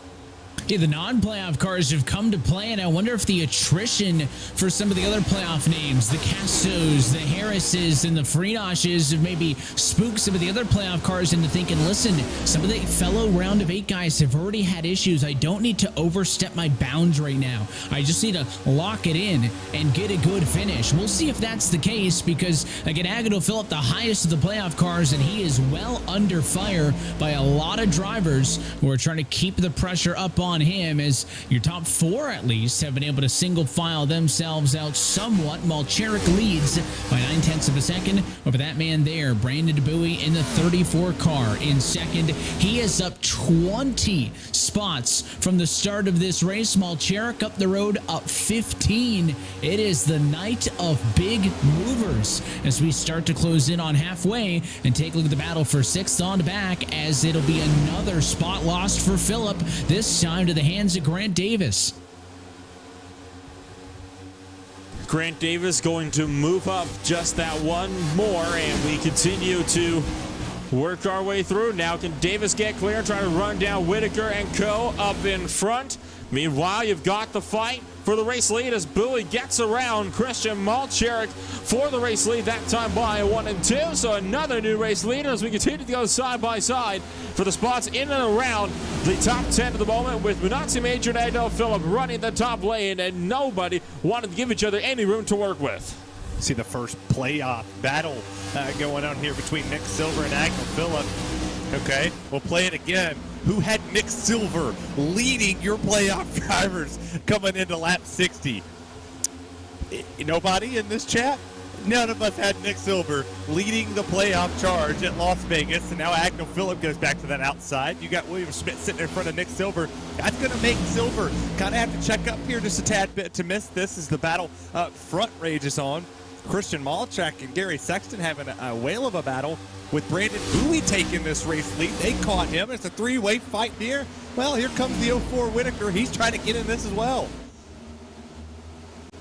Yeah, the non-playoff cars have come to play, and I wonder if the attrition for some of the other playoff names, the Castos, the Harrises, and the Freenoshes, have maybe spooked some of the other playoff cars into thinking, listen, some of the fellow round of 8 guys have already had issues. I don't need to overstep my bounds right now. I just need to lock it in and get a good finish. We'll see if that's the case, because, again, Agnell Phillip, the highest of the playoff cars, and he is well under fire by a lot of drivers who are trying to keep the pressure up on him, as your top 4 at least have been able to single file themselves out somewhat. Malcherik leads by 9/10 of a second over that man there, Brandon Bowie, in the 34 car in second. He is up 20 spots from the start of this race. Malcherik up the road up 15. It is the night of big movers as we start to close in on halfway and take a look at the battle for 6th on back, as it'll be another spot lost for Phillip, this time to the hands of Grant Davis. Grant Davis going to move up just that one more, and we continue to work our way through. Now can Davis get clear, trying to run down Whitaker and co. up in front. Meanwhile, you've got the fight for the race lead as Bowie gets around Christian Malcherik for the race lead, that time by 1 and 2. So another new race leader as we continue to go side by side for the spots in and around the top 10 at the moment, with Munatsi Major and Agnell Phillip running the top lane, and nobody wanted to give each other any room to work with. See the first playoff battle going on here between Nick Silver and Agnell Phillip. Okay, we'll play it again. Who had Nick Silver leading your playoff drivers coming into lap 60? Nobody in this chat? None of us had Nick Silver leading the playoff charge at Las Vegas, and now Agnell Phillip goes back to that outside. You got William Schmidt sitting in front of Nick Silver. That's going to make Silver kind of have to check up here just a tad bit to miss this as the battle up front rages on. Christian Malchek and Gary Sexton having a whale of a battle, with Brandon Bowie taking this race lead. They caught him. It's a 3-way fight here. Well, here comes the 04 Whitaker. He's trying to get in this as well.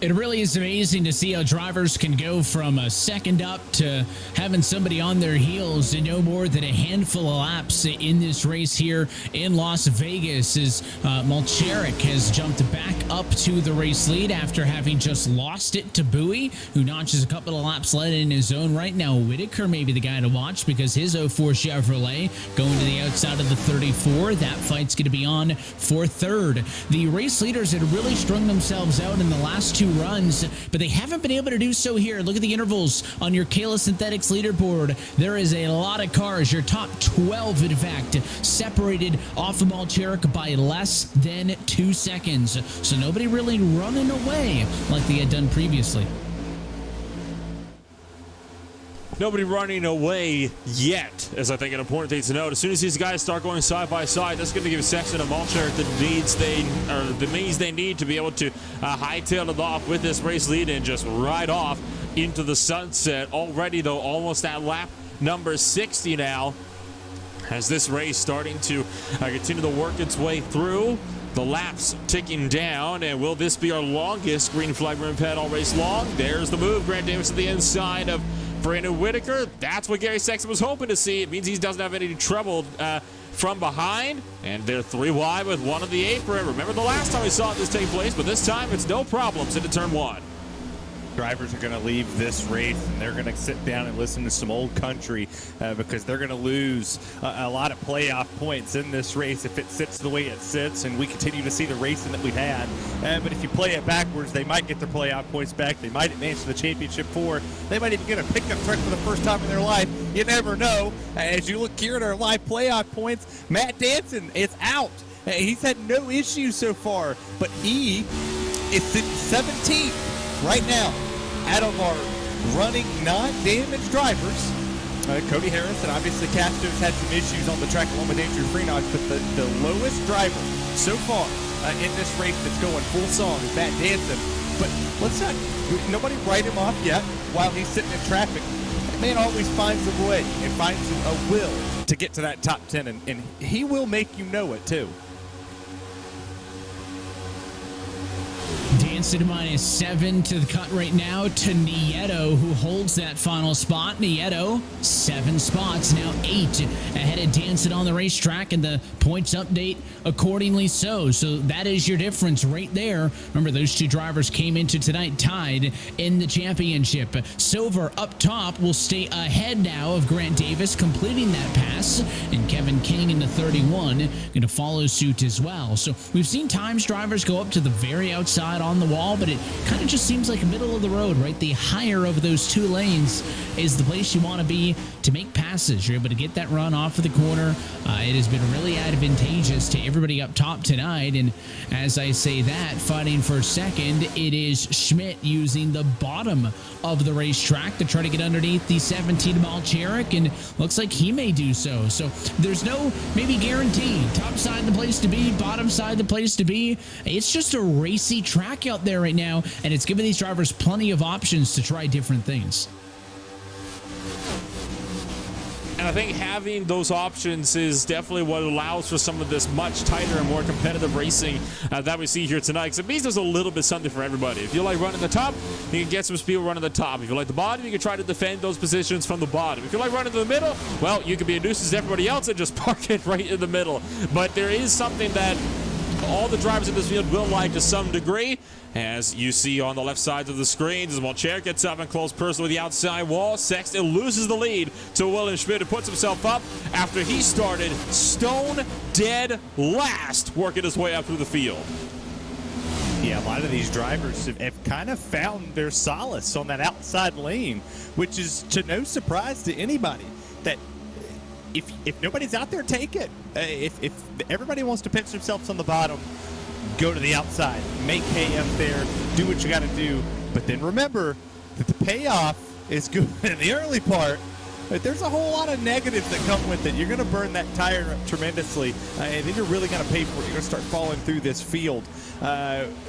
It really is amazing to see how drivers can go from a second up to having somebody on their heels in no more than a handful of laps in this race here in Las Vegas, as Malcherik has jumped back up to the race lead after having just lost it to Bowie, who notches a couple of laps led in his own right. Now Whitaker may be the guy to watch, because his 04 Chevrolet going to the outside of the 34. That fight's going to be on for third. The race leaders had really strung themselves out in the last 2 runs, but they haven't been able to do so here. Look at the intervals on your Kayla Synthetics leaderboard. There is a lot of cars, your top 12 in fact, separated off of Malcherik by less than 2 seconds. So nobody really running away like they had done previously. Nobody running away yet, as I think an important thing to note. As soon as these guys start going side by side, that's going to give Sexton and Malcherik the means they need to be able to hightail it off with this race lead and just ride off into the sunset. Already, though, almost at lap number 60 now, as this race starting to continue to work its way through. The laps ticking down, and will this be our longest green flag rim pad all race long? There's the move. Grant Davis at the inside of Brandon Whitaker. That's what Gary Sexton was hoping to see. It means he doesn't have any trouble from behind, and they're 3 wide with 1 on the apron. Remember the last time we saw this take place, but this time it's no problems into turn 1. Drivers are going to leave this race, and they're going to sit down and listen to some old country because they're going to lose a lot of playoff points in this race if it sits the way it sits, and we continue to see the racing that we've had. But if you play it backwards, they might get their playoff points back. They might advance to the championship 4. They might even get a pickup truck for the first time in their life. You never know. As you look here at our live playoff points, Matt Danson is out. He's had no issues so far, but he is 17th. Right now, out of our running non-damaged drivers, Cody Harris and obviously Castro's had some issues on the track along with Andrew Freenog, but the lowest driver so far in this race that's going full song is Matt Danson. But nobody write him off yet while he's sitting in traffic. That man always finds a way and finds a will to get to that top 10, and he will make you know it too. Danson -7 to the cut right now to Nieto, who holds that final spot. Nieto, 7 spots, now 8 ahead of Danson on the racetrack, and the points update accordingly so. So that is your difference right there. Remember, those two drivers came into tonight tied in the championship. Silver up top will stay ahead now of Grant Davis completing that pass, and Kevin King in the 31 going to follow suit as well. So we've seen times drivers go up to the very outside on the wall, but it kind of just seems like middle of the road, right? The higher of those 2 lanes is the place you want to be to make passes. You're able to get that run off of the corner. It has been really advantageous to everybody up top tonight, and as I say that, fighting for second, it is Schmidt using the bottom of the racetrack to try to get underneath the 17-mile Cherokee, and looks like he may do so. So there's no maybe guarantee. Top side the place to be, bottom side the place to be. It's just a racy track out there right now, and it's giving these drivers plenty of options to try different things. And I think having those options is definitely what allows for some of this much tighter and more competitive racing that we see here tonight. Because it means there's a little bit something for everybody. If you like running the top, you can get some speed running the top. If you like the bottom, you can try to defend those positions from the bottom. If you like running to the middle, well, you can be a nuisance to everybody else and just park it right in the middle. But there is something that all the drivers in this field will like to some degree, as you see on the left side of the screen. As Malcher gets up and close personally with the outside wall, Sexton loses the lead to William Schmidt, who puts himself up after he started stone dead last, working his way up through the field. Yeah, a lot of these drivers have kind of found their solace on that outside lane, which is to no surprise to anybody. That if nobody's out there, take it. If everybody wants to pinch themselves on the bottom, go to the outside, make hay up there, do what you got to do. But then remember that the payoff is good in the early part, but there's a whole lot of negatives that come with it. You're going to burn that tire up tremendously, and then you're really going to pay for it. You're going to start falling through this field,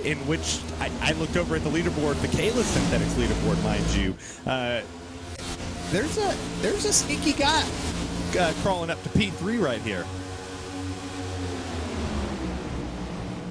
in which I looked over at the leaderboard, the Kayla Synthetics leaderboard, mind you. There's a sneaky guy crawling up to P3 right here.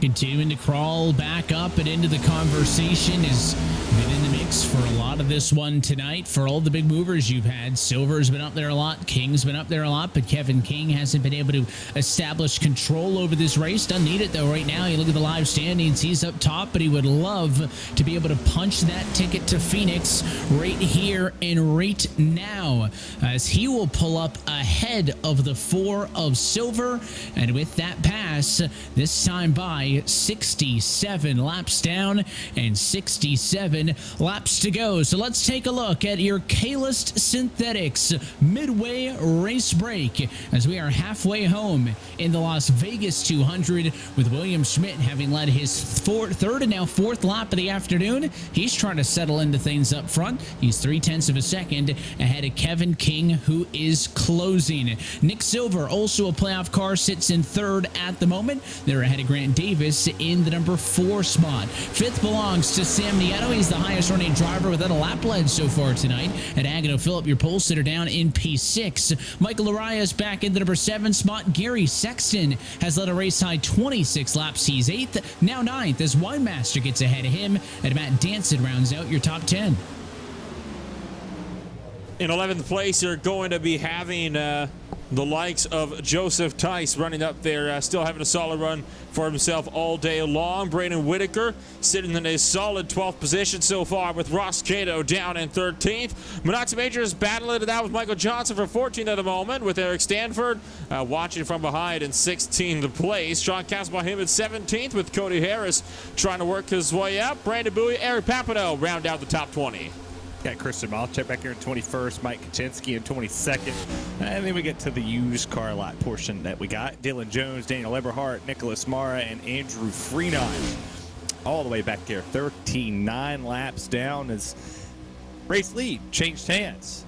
Continuing to crawl back up and into the conversation is been in the mix for a lot of this one tonight. For all the big movers you've had, Silver's been up there a lot, King's been up there a lot, but Kevin King hasn't been able to establish control over this race. Doesn't need it though right now. You look at the live standings, he's up top, but he would love to be able to punch that ticket to Phoenix right here and right now, as he will pull up ahead of the 4 of Silver, and with that pass, this time by 67 laps down and 67 laps to go. So let's take a look at your Kaylist Synthetics midway race break, as we are halfway home in the Las Vegas 200, with William Schmidt having led his third and now 4th lap of the afternoon. He's trying to settle into things up front. He's 0.3 of a second ahead of Kevin King, who is closing. Nick Silver, also a playoff car, sits in 3rd at the moment. They're ahead of Grant Davis in the number 4 spot. 5th belongs to Sam Nieto. He's the highest running driver without a lap led so far tonight. At Agano, Phillip, your pole sitter, down in P6. Michael Arias back in the number 7 spot. Gary Sexton has led a race high 26 laps. He's 8th, now 9th, as Winemaster gets ahead of him, and Matt Danson rounds out your top 10. In 11th place, you're going to be having the likes of Joseph Tice running up there, still having a solid run for himself all day long. Braden Whitaker sitting in a solid 12th position so far, with Ross Cato down in 13th. Monoxy Majors battling it out with Michael Johnson for 14th at the moment, with Eric Stanford watching from behind in 16th place. Sean Castle him at 17th, with Cody Harris trying to work his way up. Brandon Bowie, Eric Papineau round out the top 20. Got Christian Malchek back here in 21st, Mike Kaczynski in 22nd, and then we get to the used car lot portion that we got. Dylan Jones, Daniel Eberhardt, Nicholas Mara, and Andrew Freenog. all the way back there. 13, 9 laps down as race lead changed hands.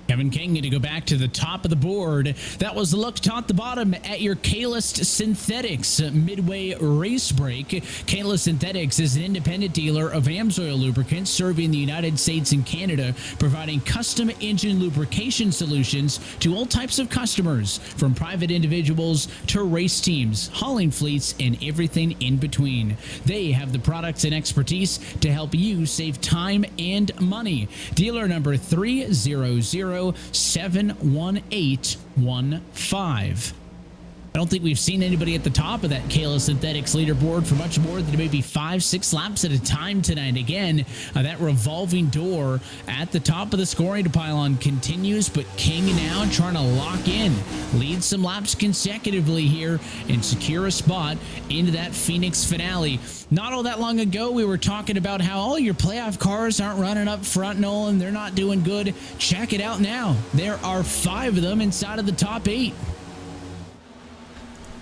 Kevin King going to go back to the top of the board. That was the look top to bottom at your Kalis Synthetics midway race break. Kalis Synthetics is an independent dealer of AMSOIL lubricants serving the United States and Canada, providing custom engine lubrication solutions to all types of customers, from private individuals to race teams, hauling fleets, and everything in between. They have the products and expertise to help you save time and money. Dealer number 300-71815. I don't think we've seen anybody at the top of that Kalis Synthetics leaderboard for much more than maybe 5-6 laps at a time tonight. Again, that revolving door at the top of the scoring pylon continues, but King now trying to lock in, lead some laps consecutively here, and secure a spot into that Phoenix finale. Not all that long ago, we were talking about how all your playoff cars aren't running up front, Nolan. They're not doing good. Check it out now. There are 5 of them inside of the top 8.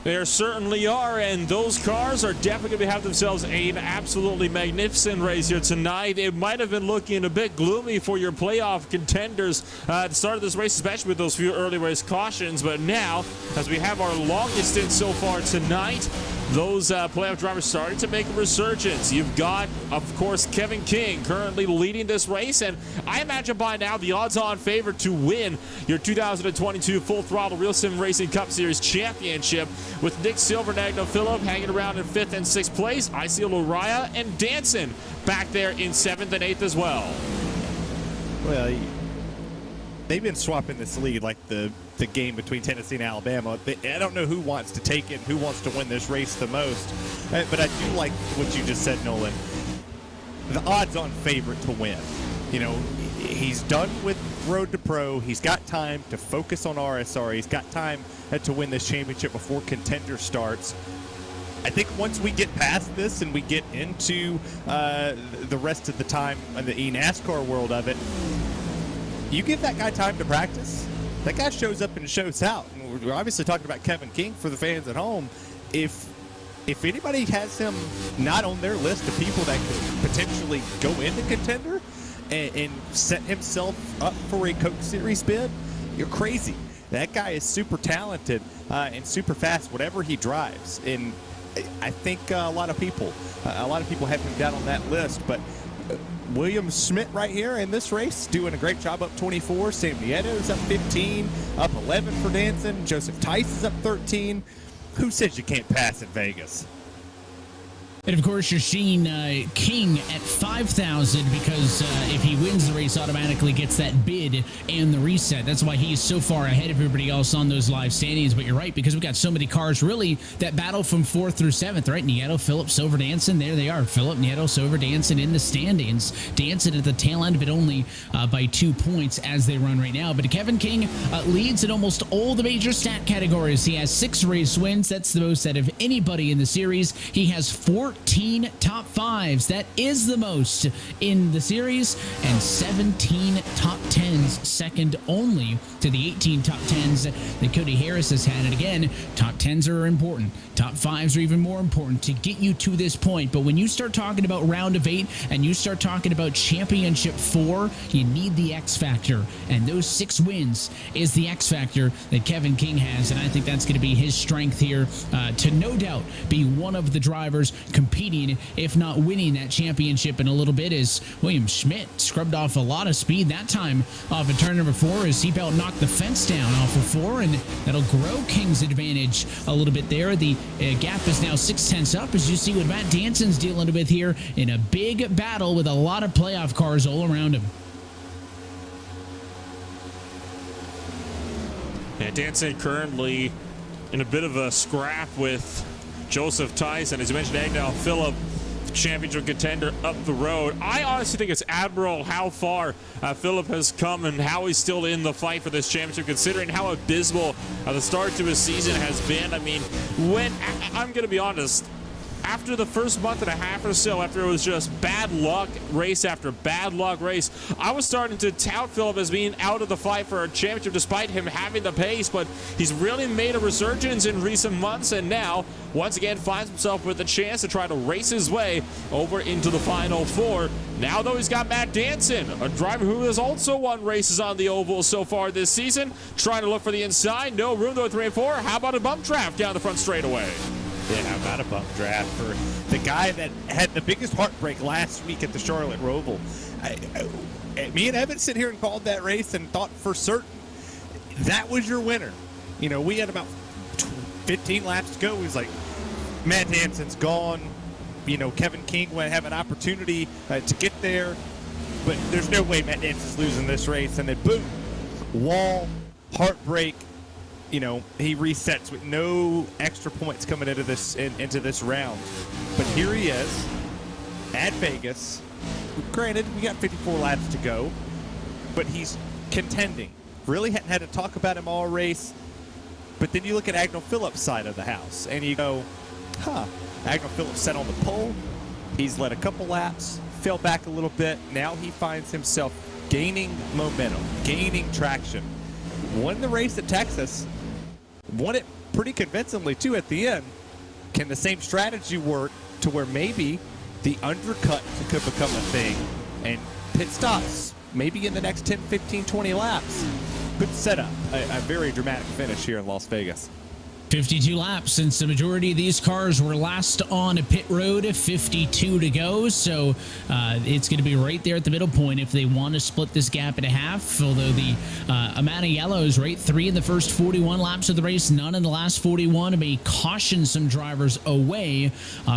There certainly are, and those cars are definitely going to have themselves an absolutely magnificent race here tonight. It might have been looking a bit gloomy for your playoff contenders at the start of this race, especially with those few early race cautions. But now, as we have our longest stint so far tonight, those playoff drivers starting to make a resurgence. You've got, of course, Kevin King currently leading this race, and I imagine by now the odds-on favorite to win your 2022 Full Throttle RealSimRacing Cup Series Championship, with Nick Silver and Agno Phillip hanging around in 5th and 6th place. I see Uriah and Danson back there in 7th and 8th as well. Well, they've been swapping this lead like the game between Tennessee and Alabama. I don't know who wants to take it, who wants to win this race the most, but I do like what you just said, Nolan. The odds-on favorite to win. You know, he's done with Road to Pro. He's got time to focus on RSR. He's got time to win this championship before Contender starts. I think once we get past this and we get into the rest of the time in the NASCAR world of it, you give that guy time to practice, that guy shows up and shows out. And we're obviously talking about Kevin King for the fans at home. If anybody has him not on their list of people that could potentially go into Contender and set himself up for a Coke Series bid, you're crazy. That guy is super talented and super fast, whatever he drives. And I think a lot of people have him down on that list. But William Schmidt right here in this race doing a great job, up 24. Sam Nieto's up 15, up 11 for Danson. Joseph Tice is up 13. Who says you can't pass in Vegas? And of course, you're seeing King at 5,000 because if he wins the race, automatically gets that bid and the reset. That's why he's so far ahead of everybody else on those live standings. But you're right, because we've got so many cars really that battle from 4th through 7th, right? Nieto, Phillip, Silver, Danson. There they are. Phillip, Nieto, Silver, Danson in the standings. Danson at the tail end of it only by 2 points as they run right now. But Kevin King leads in almost all the major stat categories. He has 6 race wins. That's the most out of anybody in the series. He has 14 top 5s. That is the most in the series, and 17 top 10s, second only to the 18 top 10s that Cody Harris has had. And again, top 10s are important. Top 5s are even more important to get you to this point. But when you start talking about round of 8 and you start talking about championship 4, you need the X factor. And those 6 wins is the X factor that Kevin King has. And I think that's going to be his strength here to no doubt be one of the drivers competing, if not winning, that championship in a little bit. As William Schmidt scrubbed off a lot of speed that time off of turn number 4 as Seatbelt knocked the fence down off of 4, and that'll grow King's advantage a little bit there. The gap is now 6/10 up, as you see what Matt Danson's dealing with here in a big battle with a lot of playoff cars all around him. Yeah, Danson currently in a bit of a scrap with Joseph Tice, and as you mentioned, Agno Phillip, championship contender up the road. I honestly think it's admirable how far Phillip has come and how he's still in the fight for this championship, considering how abysmal the start to his season has been. I mean, when I'm going to be honest, after the first month and a half or so, after it was just bad luck race after bad luck race, I was starting to tout Phillip as being out of the fight for a championship despite him having the pace, but he's really made a resurgence in recent months, and now once again finds himself with a chance to try to race his way over into the Final Four. Now, though, he's got Matt Danson, a driver who has also won races on the oval so far this season, trying to look for the inside. No room, though, at 3 and 4. How about a bump draft down the front straightaway? Yeah, how about a bump draft for the guy that had the biggest heartbreak last week at the Charlotte Roval? Me and Evan sit here and called that race and thought for certain that was your winner. You know, we had about 15 laps to go. He was like, Matt Danson's gone. You know, Kevin King would have an opportunity to get there, but there's no way Matt Danson's losing this race. And then boom, wall, heartbreak. You know, he resets with no extra points coming into this round. But here he is at Vegas. Granted, we got 54 laps to go, but he's contending. Really hadn't had to talk about him all race. But then you look at Agnell Phillips' side of the house, and you go, Agnell Phillips set on the pole. He's led a couple laps, fell back a little bit. Now he finds himself gaining momentum, gaining traction. Won the race at Texas. Won it pretty convincingly, too, at the end. Can the same strategy work to where maybe the undercut could become a thing and pit stops maybe in the next 10, 15, 20 laps? Good setup. A very dramatic finish here in Las Vegas. 52 laps since the majority of these cars were last on a pit road, 52 to go, so it's going to be right there at the middle point if they want to split this gap in half, although the amount of yellows, right, 3 in the first 41 laps of the race, none in the last 41, may caution some drivers away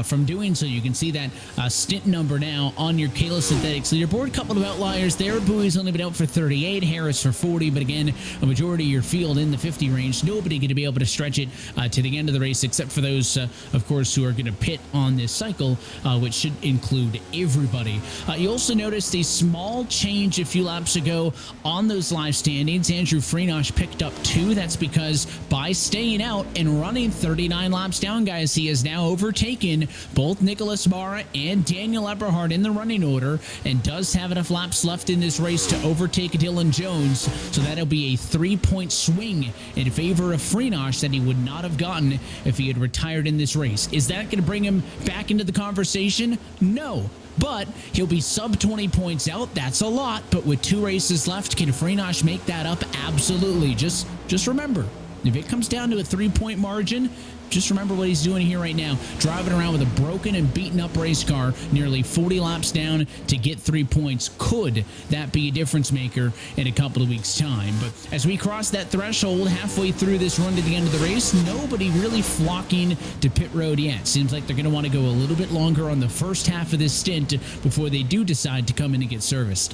from doing so. You can see that stint number now on your Kayla Synthetics leaderboard. A couple of outliers there. Bowie's only been out for 38, Harris for 40, but again, a majority of your field in the 50 range. Nobody going to be able to stretch it to the end of the race, except for those, of course, who are going to pit on this cycle, which should include everybody. You also noticed a small change a few laps ago on those live standings. Andrew Freenosh picked up 2. That's because by staying out and running 39 laps down, guys, he has now overtaken both Nicholas Mara and Daniel Eberhard in the running order and does have enough laps left in this race to overtake Dylan Jones. So that'll be a 3-point swing in favor of Freenosh that he would not have gotten if he had retired in this race. Is that going to bring him back into the conversation? No. But he'll be sub 20 points out. That's a lot. But with 2 races left, can Freenosh make that up? Absolutely. Just remember, if it comes down to a 3-point margin, just remember what he's doing here right now. Driving around with a broken and beaten up race car, nearly 40 laps down to get 3 points. Could that be a difference maker in a couple of weeks' time? But as we cross that threshold halfway through this run to the end of the race, nobody really flocking to pit road yet. Seems like they're going to want to go a little bit longer on the first half of this stint before they do decide to come in and get serviced.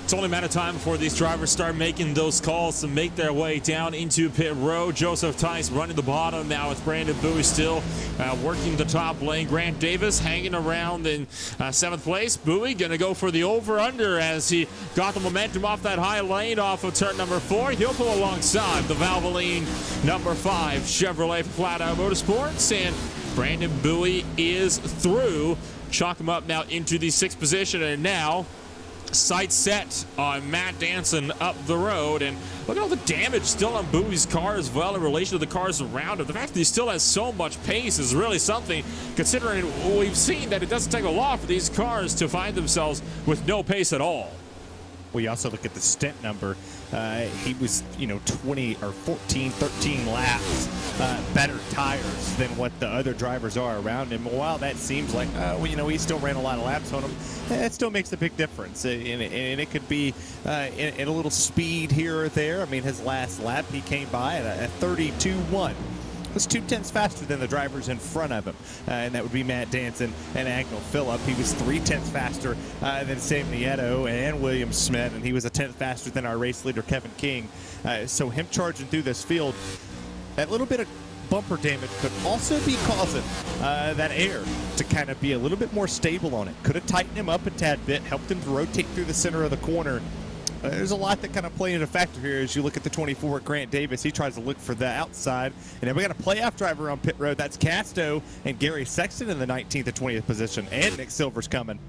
It's only a matter of time before these drivers start making those calls to make their way down into pit road. Joseph Tice running the bottom now with Brandon Bowie still working the top lane. Grant Davis hanging around in 7th place. Bowie going to go for the over-under as he got the momentum off that high lane off of turn number 4. He'll pull alongside the Valvoline number 5 Chevrolet Flat Out Motorsports, and Brandon Bowie is through. Chalk him up now into the 6th position, and now sights set on Matt Danson up the road. And look at all the damage still on Bowie's car as well in relation to the cars around him. The fact that he still has so much pace is really something, considering we've seen that it doesn't take a lot for these cars to find themselves with no pace at all. We also look at the stint number. He was, 20 or 14, 13 laps better tires than what the other drivers are around him. While that seems like, he still ran a lot of laps on him, it still makes a big difference. And it could be in a little speed here or there. I mean, his last lap, he came by at a 32.1. Was 0.2 faster than the drivers in front of him, and that would be Matt Danson and Agnell Phillip. He was 0.3 faster than Sam Nieto and William Smith, and he was a 10th faster than our race leader Kevin King. So him charging through this field, that little bit of bumper damage could also be causing that air to kind of be a little bit more stable on it. Could have tightened him up a tad bit, helped him to rotate through the center of the corner. there's a lot that kind of play into factor here as you look at the 24 at Grant Davis. He tries to look for the outside. And then we got a playoff driver on pit road. That's Casto and Gary Sexton in the 19th and 20th position. And Nick Silver's coming.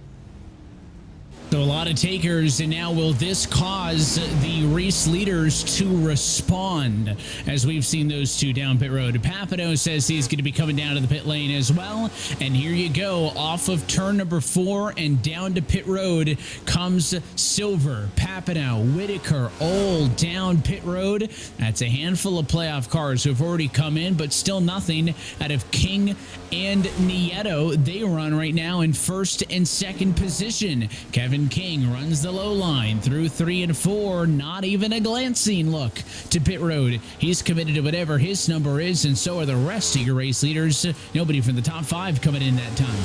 So a lot of takers, and now will this cause the race leaders to respond? As we've seen those two down pit road. Papano says he's going to be coming down to the pit lane as well. And here you go, off of turn number 4 and down to pit road comes Silver, Papano, Whitaker, all down pit road. That's a handful of playoff cars who have already come in, but still nothing out of King and Nieto. They run right now in first and second position. Kevin King runs the low line through 3 and 4. Not even a glancing look to pit road. He's committed to whatever his number is, and so are the rest of your race leaders. Nobody from the top 5 coming in that time.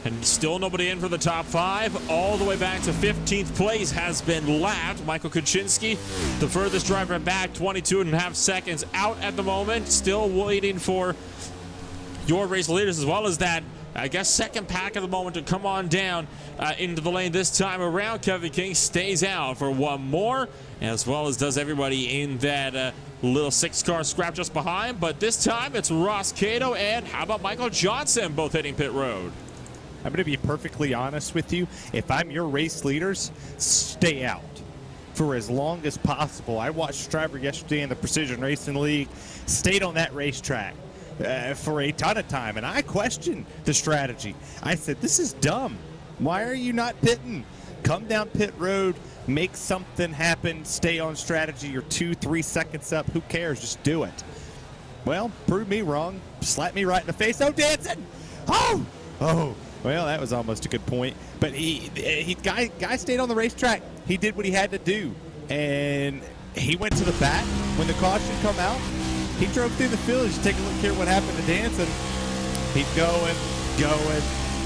And still nobody in for the top 5. All the way back to 15th place has been lapped. Michael Kuczynski, the furthest driver back, 22.5 seconds out at the moment. Still waiting for your race leaders, as well as that, I guess, second pack at the moment to come on down into the lane this time around. Kevin King stays out for one more, as well as does everybody in that little 6-car scrap just behind. But this time it's Ross Cato and how about Michael Johnson both hitting pit road. I'm going to be perfectly honest with you. If I'm your race leaders, stay out for as long as possible. I watched a driver yesterday in the Precision Racing League, stayed on that racetrack for a ton of time, and I questioned the strategy. I said, this is dumb. Why are you not pitting? Come down pit road, make something happen, stay on strategy. You're 2-3 seconds up. Who cares? Just do it. Well, prove me wrong. Slap me right in the face. Oh, dancing! Oh! Well, that was almost a good point. But guy stayed on the racetrack. He did what he had to do. And he went to the back when the caution come out. He drove through the field. Just take a look here what happened to Danson. Keep going,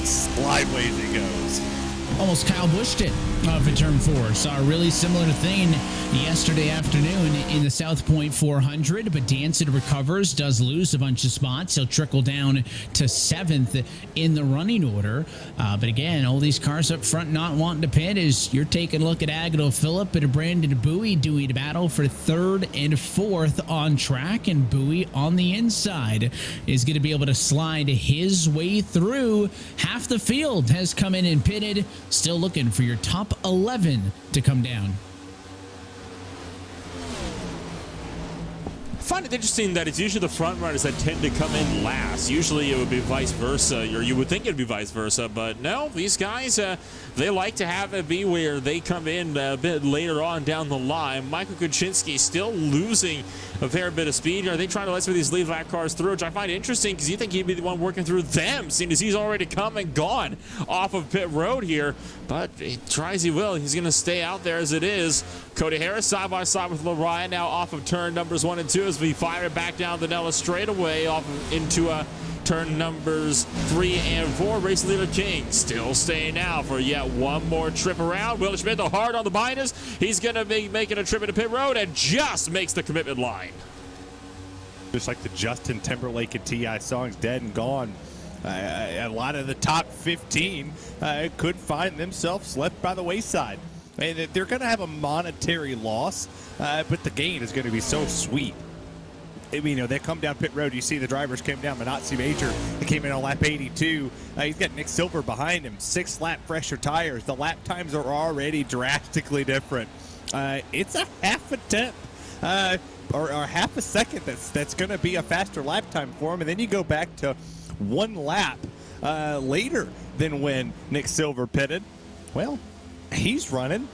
slideways he goes. Almost Kyle Bushed it off in turn 4. Saw a really similar thing yesterday afternoon in the South Point 400, but Danson recovers, does lose a bunch of spots. He'll trickle down to 7th in the running order. But again, all these cars up front not wanting to pit as you're taking a look at Agnell Phillip and Brandon Bowie doing a battle for 3rd and 4th on track, and Bowie on the inside is going to be able to slide his way through. Half the field has come in and pitted. Still looking for your top 11 to come down. I find it interesting that it's usually the front runners that tend to come in last. Usually it would be vice versa, or you would think it would be vice versa, but no, these guys, they like to have it be where they come in a bit later on down the line. Michael Kuczynski still losing a fair bit of speed. Are they trying to let some of these lead lap cars through, which I find interesting because you think he'd be the one working through them, seeing as he's already come and gone off of pit road here. But he tries, he will. He's going to stay out there as it is. Cody Harris side by side with Lariah now off of turn numbers 1 and 2 as we fire it back down the Nella straightaway off into turn numbers 3 and 4. Race leader King still staying out for yet one more trip around. Will Schmidt, the hard on the binders. He's going to be making a trip into pit road and just makes the commitment line. Just like the Justin Timberlake and T.I. songs, Dead and Gone. A lot of the top 15 could find themselves left by the wayside. And they're going to have a monetary loss, but the gain is going to be so sweet. You know, they come down pit road. You see the drivers came down. Manazzi Major, he came in on lap 82. He's got Nick Silver behind him. 6-lap fresher tires. The lap times are already drastically different. It's a half a tenth or half a second that's going to be a faster lap time for him. And then you go back to 1 lap later than when Nick Silver pitted. Well, he's running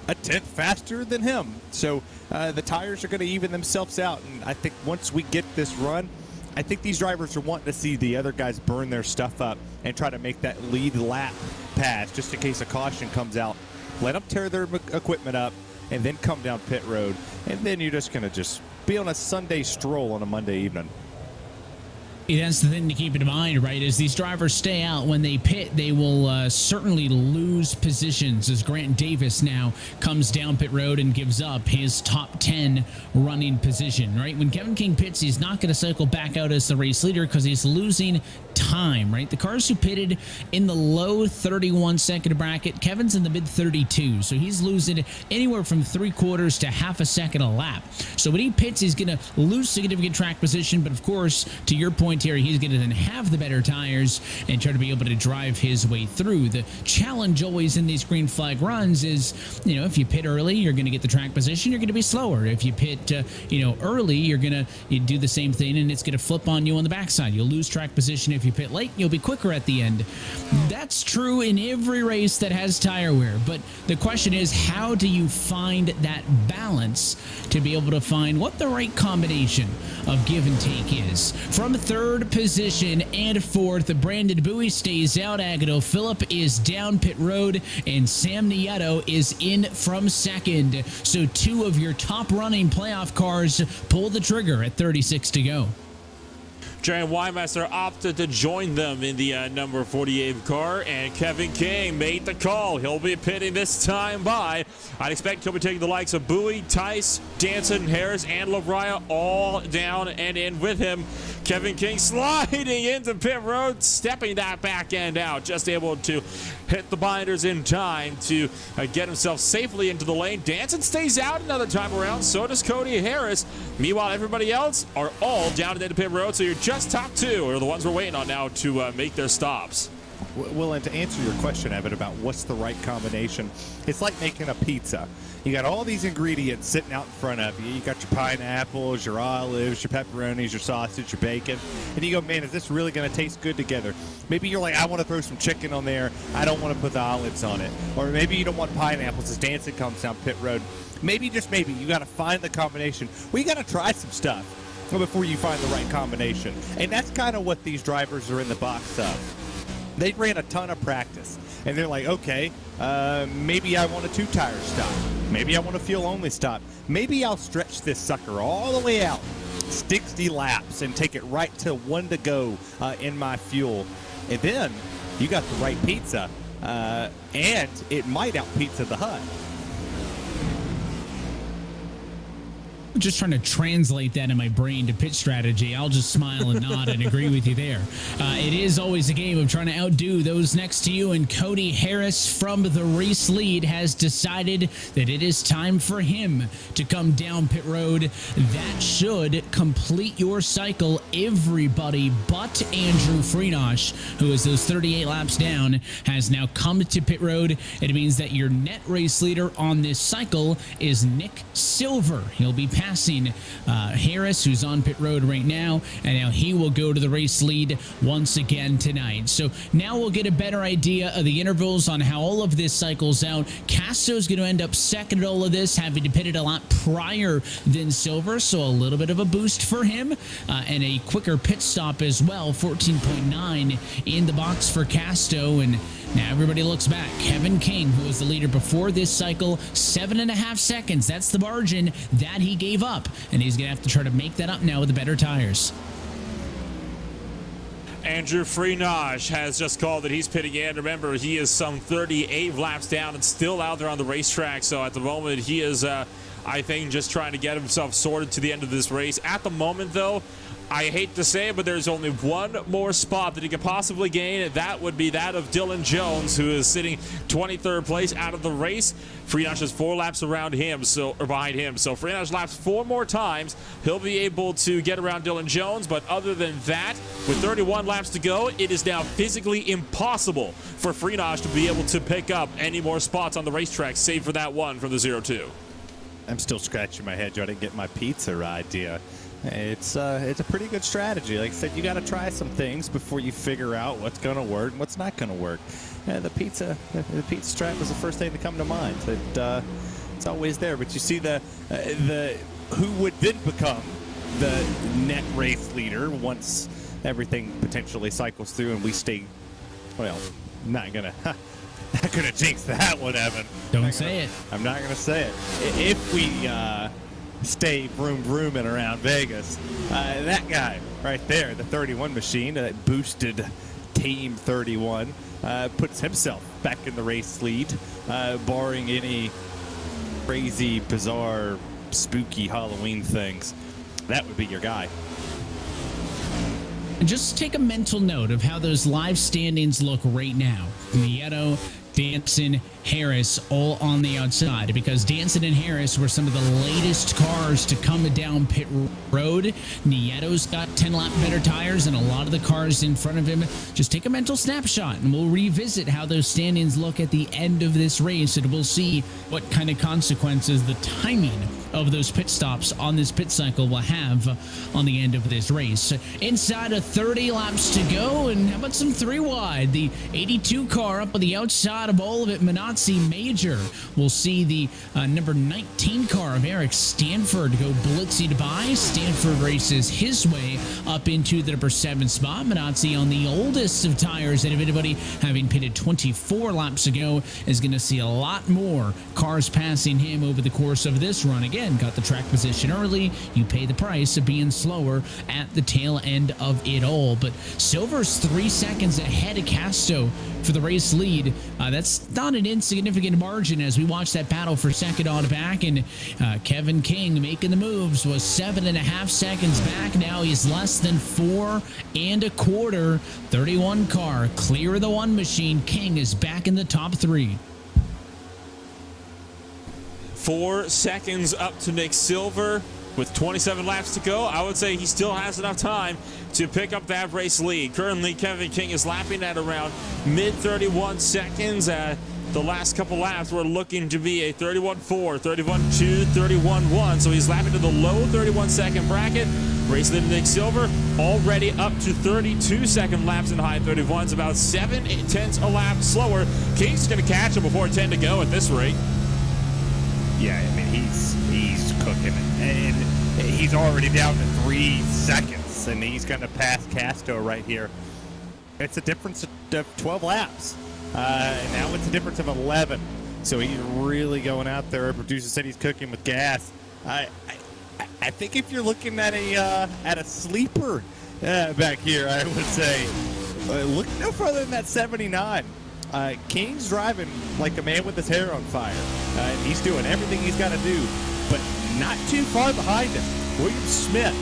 a tenth faster than him. So the tires are going to even themselves out. And I think once we get this run, I think these drivers are wanting to see the other guys burn their stuff up and try to make that lead lap pass just in case a caution comes out. Let them tear their equipment up and then come down pit road. And then you're just going to be on a Sunday stroll on a Monday evening. That's the thing to keep in mind, right? As these drivers stay out, when they pit, they will certainly lose positions as Grant Davis now comes down pit road and gives up his top 10 running position, right? When Kevin King pits, he's not going to cycle back out as the race leader because he's losing time, right? The cars who pitted in the low 31-second bracket, Kevin's in the mid 32, so he's losing anywhere from 3/4 to half a second a lap. So when he pits, he's going to lose significant track position, but of course, to your point here, he's going to then have the better tires and try to be able to drive his way through. The challenge always in these green flag runs is, you know, if you pit early, you're going to get the track position, you're going to be slower. If you pit, early, you're going to do the same thing, and it's going to flip on you on the backside. You'll lose track position. If you pit late, you'll be quicker at the end. That's true in every race that has tire wear, but the question is, how do you find that balance to be able to find what the right combination of give and take is? From third position and fourth, Brandon Bowie stays out. Agado Phillip is down pit road, and Sam Nieto is in from second. So two of your top running playoff cars pull the trigger at 36 to go. Jerry Weimaster opted to join them in the number 48 car, and Kevin King made the call. He'll be pitting this time by. I'd expect he'll be taking the likes of Bowie, Tice, Jansen, Harris, and Labraya all down and in with him. Kevin King sliding into pit road, stepping that back end out, just able to hit the binders in time to get himself safely into the lane. Danson stays out another time around, so does Cody Harris. Meanwhile, everybody else are all down into pit road, so you're just top two are the ones we're waiting on now to make their stops. Well, and to answer your question, Evan, about what's the right combination, it's like making a pizza. You got all these ingredients sitting out in front of you. You got your pineapples, your olives, your pepperonis, your sausage, your bacon. And you go, man, is this really going to taste good together? Maybe you're like, I want to throw some chicken on there. I don't want to put the olives on it. Or maybe you don't want pineapples as Danson comes down pit road. Maybe, just maybe, you got to find the combination. Well, you got to try some stuff before you find the right combination. And that's kind of what these drivers are in the box of. They ran a ton of practice, and they're like, okay, maybe I want a two-tire stop. Maybe I want a fuel-only stop. Maybe I'll stretch this sucker all the way out, 60 laps, and take it right to 1 to go in my fuel. And then you got the right pizza, and it might out-pizza the Hut. Just trying to translate that in my brain to pit strategy. I'll just smile and nod and agree with you there. It is always a game of trying to outdo those next to you, and Cody Harris from the race lead has decided that it is time for him to come down pit road. That should complete your cycle. Everybody but Andrew Freenosh, who is those 38 laps down, has now come to pit road. It means that your net race leader on this cycle is Nick Silver. He'll be passing Harris, who's on pit road right now, and now he will go to the race lead once again tonight. So now we'll get a better idea of the intervals on how all of this cycles out. Casto's going to end up second at all of this, having to pit it a lot prior than Silver, so a little bit of a boost for him, and a quicker pit stop as well. 14.9 in the box for Casto, and now everybody looks back. Kevin King, who was the leader before this cycle, 7.5 seconds. That's the margin that he gave up, and he's going to have to try to make that up now with the better tires. Andrew Freenosh has just called that he's pitting in. Remember, he is some 38 laps down and still out there on the racetrack, so at the moment he is, I think, just trying to get himself sorted to the end of this race. At the moment, though, I hate to say it, but there's only one more spot that he could possibly gain. That would be that of Dylan Jones, who is sitting 23rd place out of the race. Freenosh has 4 laps around him, or behind him. So Freenosh laps 4 more times. He'll be able to get around Dylan Jones, but other than that, with 31 laps to go, it is now physically impossible for Freenosh to be able to pick up any more spots on the racetrack, save for that one from the 0-2. I'm still scratching my head. I didn't get my pizza idea. It's a pretty good strategy. Like I said, you got to try some things before you figure out what's going to work and what's not going to work. The pizza strat was the first thing to come to mind. It's always there. But you see the who would then become the net race leader once everything potentially cycles through and we stay. Well, not gonna jinx that one, Evan. Don't say it. I'm not gonna say it. If we stay vroom vrooming around Vegas, that guy right there. The 31 machine, that boosted Team 31, puts himself back in the race lead, barring any crazy, bizarre, spooky Halloween things. That would be your guy. And just take a mental note of how those live standings look right now. Nieto, Danson, Harris all on the outside, because Danson and Harris were some of the latest cars to come down pit road. Nieto's got 10 lap better tires and a lot of the cars in front of him. Just take a mental snapshot and we'll revisit how those standings look at the end of this race, and we'll see what kind of consequences the timing of those pit stops on this pit cycle will have on the end of this race. Inside of 30 laps to go, and how about some 3 wide? The 82 car up on the outside of all of it, Minazzi Major. We'll see the number 19 car of Eric Stanford go blitzing by. Stanford races his way up into the number 7 spot. Minazzi, on the oldest of tires out of anybody, having pitted 24 laps ago, is going to see a lot more cars passing him over the course of this run. Again, got the track position early. You pay the price of being slower at the tail end of it all. But Silver's 3 seconds ahead of Casto for the race lead. That's not an insignificant margin as we watch that battle for second on back. And Kevin King making the moves, was 7.5 seconds back. Now he's less than 4 1/4. 31 car clear of the 1 machine. King is back in the top 3. 4 seconds up to Nick Silver with 27 laps to go. I would say he still has enough time to pick up that race lead. Currently, Kevin King is lapping at around mid-31 seconds. The last couple laps were looking to be a 31.4, 31.2, 31.1. So he's lapping to the low 31-second bracket. Race leader Nick Silver already up to 32-second laps in high 31s, about 7/10 a lap slower. King's going to catch him before 10 to go at this rate. Yeah, I mean, he's cooking it. And he's already down to 3 seconds, and he's going to pass Casto right here. It's a difference of 12 laps. And now it's a difference of 11. So he's really going out there. Our producer said he's cooking with gas. I think if you're looking at a sleeper back here, I would say look no further than that 79. King's driving like a man with his hair on fire. He's doing everything he's got to do, but not too far behind him. William Smith,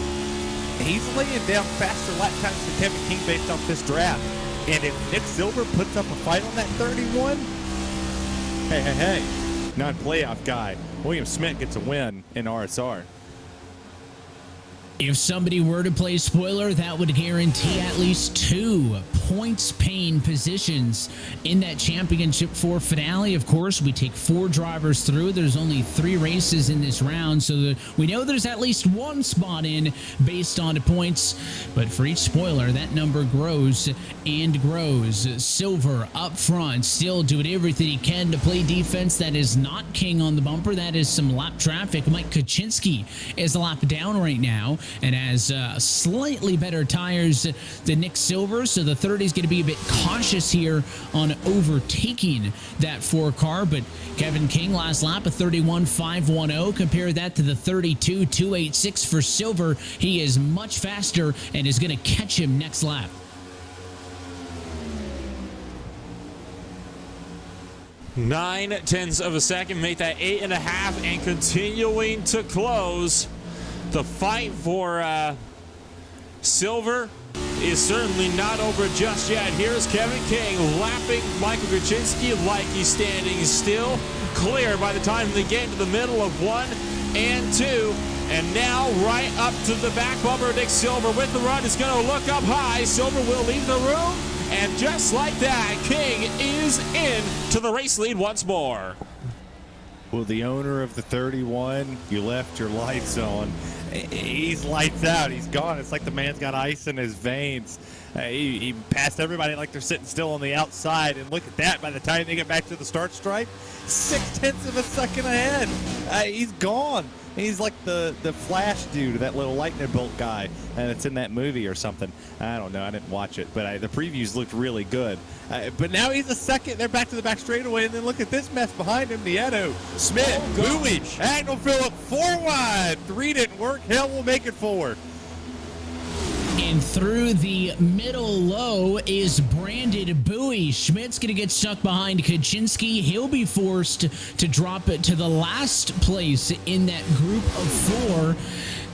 he's laying down faster lap times than Kevin King based off this draft. And if Nick Silver puts up a fight on that 31, hey, non-playoff guy, William Smith gets a win in RSR. If somebody were to play spoiler, that would guarantee at least 2 points-paying positions in that championship 4 finale. Of course, we take 4 drivers through. There's only 3 races in this round, so we know there's at least 1 spot in based on the points. But for each spoiler, that number grows and grows. Silver up front, still doing everything he can to play defense. That is not King on the bumper. That is some lap traffic. Mike Kaczynski is a lap down right now and has slightly better tires than Nick Silver, so the 30 is going to be a bit cautious here on overtaking that 4 car. But Kevin King last lap a 31.510. Compare that to the 32.286 for Silver. He is much faster and is going to catch him next lap. Nine tenths of a second, make that 8.5, and continuing to close. The fight for Silver is certainly not over just yet. Here's Kevin King lapping Michael Kaczynski like he's standing still. Clear by the time they get to the middle of 1 and 2. And now right up to the back bumper, Nick Silver with the run is going to look up high. Silver will leave the room. And just like that, King is in to the race lead once more. Well, the owner of the 31, you left your lights on. He's lights out. He's gone. It's like the man's got ice in his veins. He passed everybody like they're sitting still on the outside. And look at that. By the time they get back to the start stripe, 0.6 of a second ahead. He's gone. He's like the Flash dude, that little lightning bolt guy, and it's in that movie or something. I don't know. I didn't watch it, but the previews looked really good. But now he's a second. They're back to the back straightaway, and then look at this mess behind him. Nieto, Smith, Bowie, Agnell Phillip, 4 wide. 3 didn't work. Hell will make it 4. And through the middle low is Brandon Bowie. Schmidt's going to get stuck behind Kaczynski. He'll be forced to drop it to the last place in that group of 4.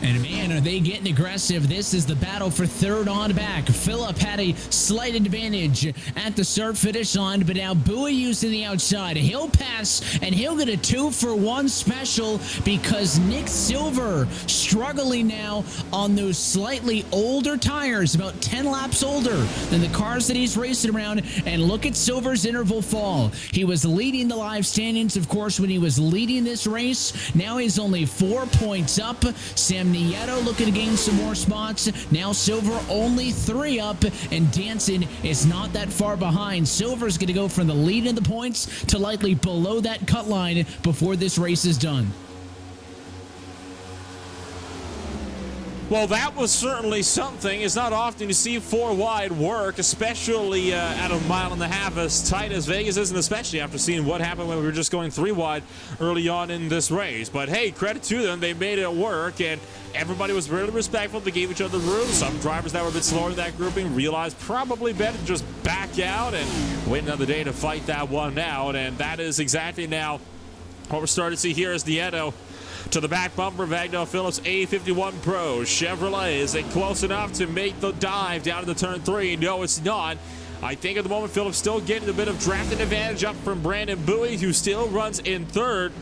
And man, are they getting aggressive. This is the battle for third on back. Phillip had a slight advantage at the start-finish line, but now Bowie using the outside. He'll pass, and he'll get a 2-for-1 special because Nick Silver struggling now on those slightly older tires, about 10 laps older than the cars that he's racing around. And look at Silver's interval fall. He was leading the live standings, of course, when he was leading this race. Now he's only 4 points up. Sam Nieto looking to gain some more spots. Now Silver only 3 up, and Danson is not that far behind. Silver's going to go from the lead in the points to likely below that cut line before this race is done. Well, that was certainly something. It's not often you see 4 wide work, especially at a mile and a half as tight as Vegas is, and especially after seeing what happened when we were just going 3 wide early on in this race. But hey, credit to them. They made it work, and everybody was really respectful. They gave each other room. Some drivers that were a bit slower in that grouping realized probably better to just back out and wait another day to fight that one out. And that is exactly now what we're starting to see here is Nieto to the back bumper of Agno Phillips A51 Pro. Chevrolet, is it close enough to make the dive down to the turn 3? No, it's not. I think at the moment Phillips still getting a bit of drafting advantage up from Brandon Bowie, who still runs in 3rd,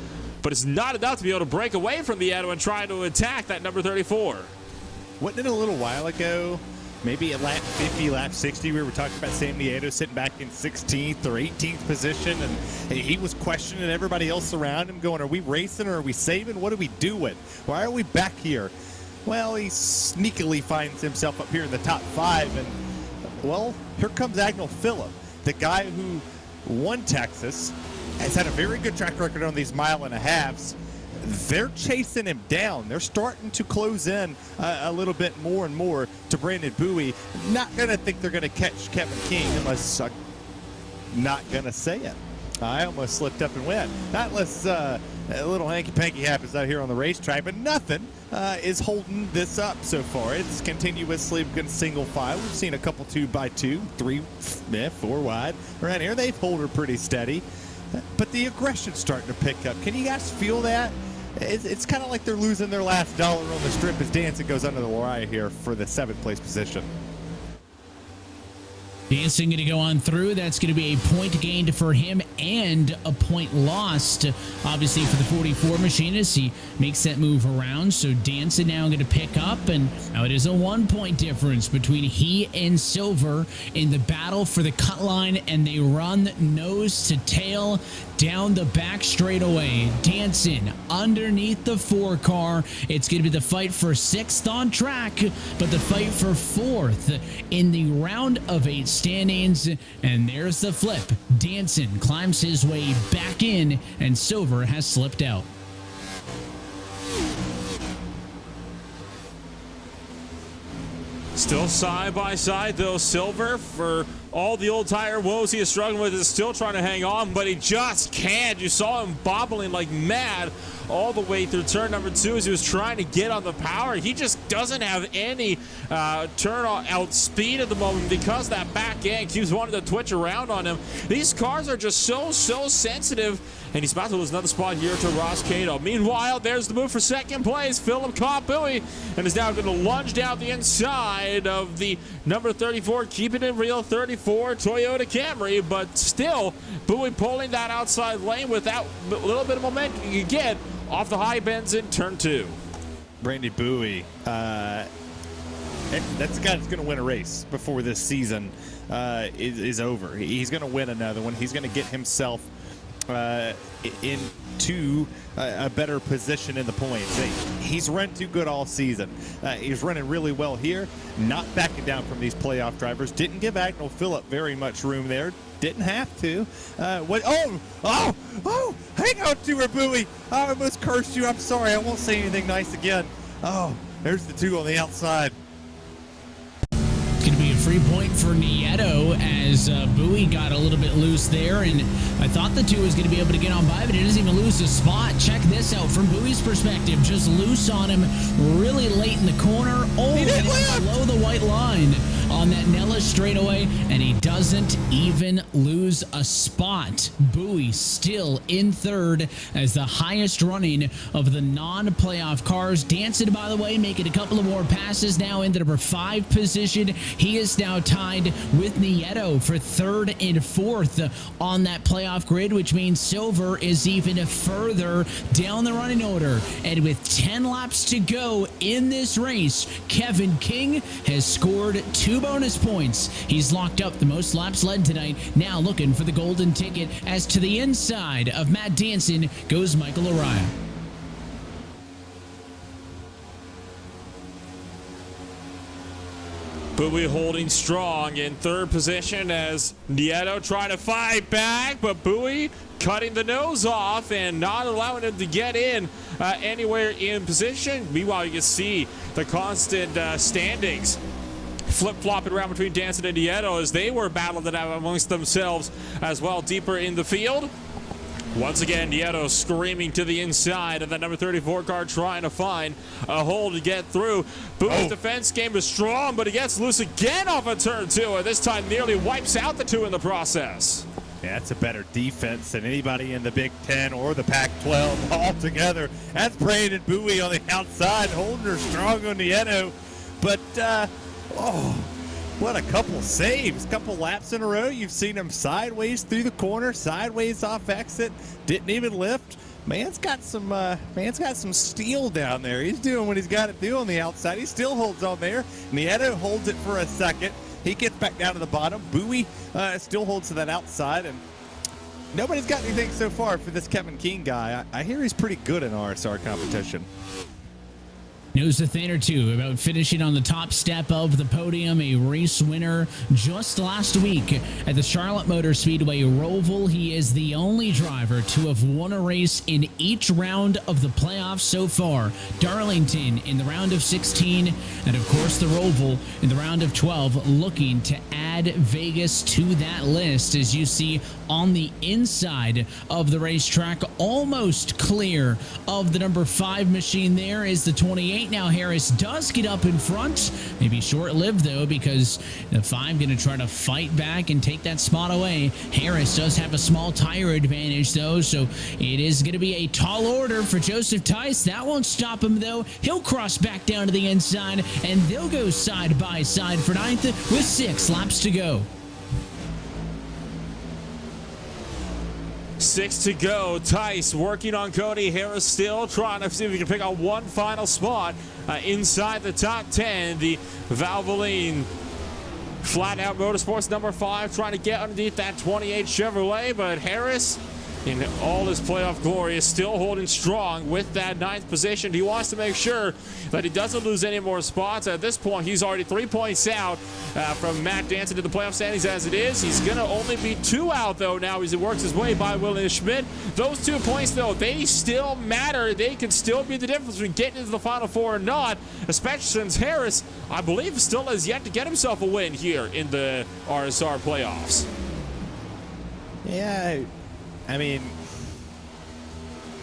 but it's not enough to be able to break away from Nieto and try to attack that number 34. Wasn't it a little while ago, maybe at lap 50, lap 60, we were talking about Sam Nieto sitting back in 16th or 18th position, and he was questioning everybody else around him, going, are we racing or are we saving? What are we doing? Why are we back here? Well, he sneakily finds himself up here in the top 5, and, well, here comes Agno Phillip, the guy who won Texas, has had a very good track record on these mile and a halves. They're chasing him down. They're starting to close in a little bit more and more to Brandon Bowie. Not going to think they're going to catch Kevin King unless I'm not going to say it. I almost slipped up and went. Not unless a little hanky-panky happens out here on the racetrack, but nothing is holding this up so far. It's continuously been single file. We've seen a couple 2x2, 3, 4 wide. Around here, they've held her pretty steady. But the aggression's starting to pick up. Can you guys feel that? It's kind of like they're losing their last dollar on the strip as Danson goes under the wire here for the 7th place position. Danson going to go on through. That's going to be a point gained for him and a point lost, obviously, for the 44 machine as he makes that move around. So Danson now going to pick up, and now it is a 1-point difference between he and Silver in the battle for the cut line, and they run nose to tail down the back straightaway. Danson underneath the 4 car. It's going to be the fight for 6th on track, but the fight for 4th in the round of 8 standings. And there's the flip. Danson climbs his way back in, and Silver has slipped out. Still side by side, though. Silver, for all the old tire woes he is struggling with, is still trying to hang on, but he just can't. You saw him bobbling like mad all the way through turn number 2 as he was trying to get on the power. He just doesn't have any turn-out speed at the moment because that back end keeps wanting to twitch around on him. These cars are just so sensitive, and he's about to lose another spot here to Ross Cato. Meanwhile, there's the move for 2nd place. Phillip caught Bowie and is now going to lunge down the inside of the number 34, keeping it real 34 Toyota Camry, but still Bowie pulling that outside lane with that little bit of momentum you get off the high bends in turn 2. Brandon Bowie, that's the guy that's going to win a race before this season is over. He's going to win another one. He's going to get himself into a better position in the points. He's run too good all season. He's running really well here, not backing down from these playoff drivers. Didn't give Agno Phillip very much room there. Didn't have to. Hang on to her, Bowie. I almost cursed you. I'm sorry. I won't say anything nice again. Oh, there's the 2 on the outside. It's going to be a free point for Nieto as Bowie got a little bit loose there, and I thought the two was going to be able to get on by, but he doesn't even lose a spot. Check this out from Bowie's perspective. Just loose on him really late in the corner. Oh, below the white line on that Nella straightaway, and he doesn't even lose a spot. Bowie still in third as the highest running of the non-playoff cars. Danson, by the way, making a couple of more passes now into number 5 position. He is now tied with Nieto for third and fourth on that playoff grid, which means Silver is even further down the running order. And with 10 laps to go in this race, Kevin King has scored 2 bonus points. He's locked up the most laps led tonight, now looking for the golden ticket. As to the inside of Matt Danson goes Michael Araya. Bowie holding strong in third position as Nieto trying to fight back, but Bowie cutting the nose off and not allowing him to get in anywhere in position. Meanwhile, you can see the constant standings flip-flopping around between Danson and Nieto as they were battling it out amongst themselves as well deeper in the field. Once again, Nieto screaming to the inside of that number 34 car, trying to find a hole to get through. Bowie's defense game is strong, but he gets loose again off of turn 2, and this time nearly wipes out the 2 in the process. Yeah, that's a better defense than anybody in the Big Ten or the Pac-12 altogether. That's Brandon Bowie on the outside, holding her strong on Nieto. But, what a couple saves, couple laps in a row. You've seen him sideways through the corner, sideways off exit, didn't even lift. Man's got some steel down there. He's doing what he's got to do on the outside. He still holds on there. Nieto holds it for a second. He gets back down to the bottom. Bowie still holds to that outside, and nobody's got anything so far for this Kevin King guy. I hear he's pretty good in RSR competition. Knows a thing or two about finishing on the top step of the podium. A race winner just last week at the Charlotte Motor Speedway Roval. He is the only driver to have won a race in each round of the playoffs so far. Darlington in the round of 16, and of course the Roval in the round of 12, looking to add Vegas to that list. As you see on the inside of the racetrack, almost clear of the number 5 machine there is the 28. Now Harris does get up in front, maybe short-lived though, because the 5 going to try to fight back and take that spot away. Harris does have a small tire advantage though, so it is going to be a tall order for Joseph Tice. That won't stop him though. He'll cross back down to the inside, and they'll go side by side for 9th with 6 laps to go. 6 to go. Tice working on Cody. Harris still trying to see if he can pick out one final spot inside the top 10. The Valvoline Flat Out Motorsports number 5 trying to get underneath that 28 Chevrolet, but Harris in all his playoff glory is still holding strong with that 9th position. He wants to make sure that he doesn't lose any more spots. At this point, he's already 3 points out from Matt Danson to the playoff standings as it is. He's going to only be 2 out, though, now as he works his way by William Schmidt. Those 2 points, though, they still matter. They can still be the difference between getting into the Final Four or not, especially since Harris, I believe, still has yet to get himself a win here in the RSR playoffs. Yeah, I mean,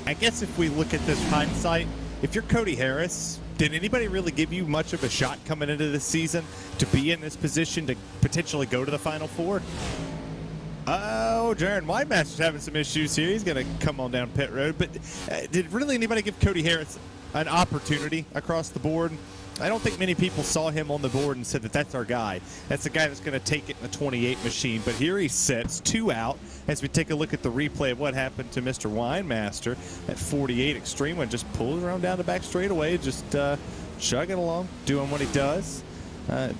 I guess if we look at this hindsight, if you're Cody Harris, did anybody really give you much of a shot coming into this season to be in this position to potentially go to the Final Four? Oh, Jaron Winemaster's having some issues here. He's going to come on down pit road. But did really anybody give Cody Harris an opportunity across the board? I don't think many people saw him on the board and said that that's our guy. That's the guy that's going to take it in the 28 machine. But here he sits, 2 out, as we take a look at the replay of what happened to Mr. Winemaster at 48 Extreme One. Just pulls around down the back straightaway, just chugging along, doing what he does.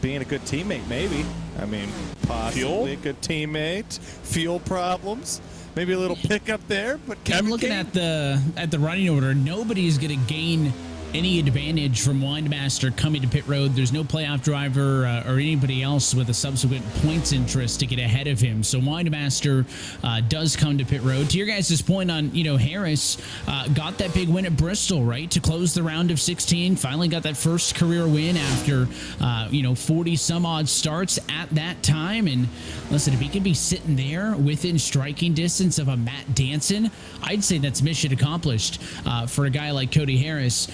Being a good teammate, maybe. I mean, possibly a good teammate. Fuel problems. Maybe a little pickup there, but I'm looking at the running order. Nobody's going to gain any advantage from Windmaster coming to pit road. There's no playoff driver or anybody else with a subsequent points interest to get ahead of him. So Windmaster does come to pit road. To your guys' point on, Harris got that big win at Bristol, right, to close the round of 16. Finally got that first career win after 40 some odd starts at that time. And listen, if he can be sitting there within striking distance of a Matt Danson, I'd say that's mission accomplished for a guy like Cody Harris,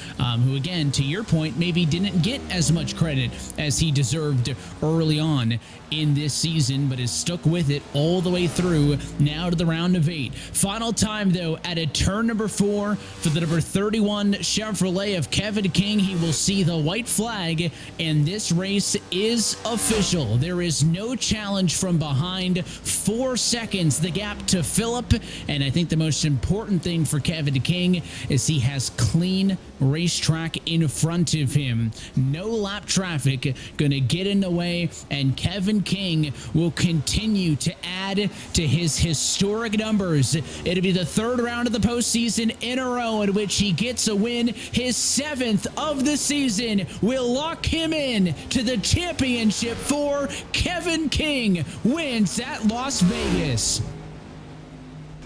who, again, to your point, maybe didn't get as much credit as he deserved early on in this season, but has stuck with it all the way through now to the round of 8. Final time, though, at a turn number 4 for the number 31 Chevrolet of Kevin King. He will see the white flag, and this race is official. There is no challenge from behind. 4 seconds, the gap to Phillip, and I think the most important thing for Kevin King is he has clean racetrack in front of him. No lap traffic gonna get in the way, and Kevin King will continue to add to his historic numbers. It'll be the 3rd round of the postseason in a row in which he gets a win. His 7th of the season will lock him in to the championship for Kevin King wins at Las Vegas.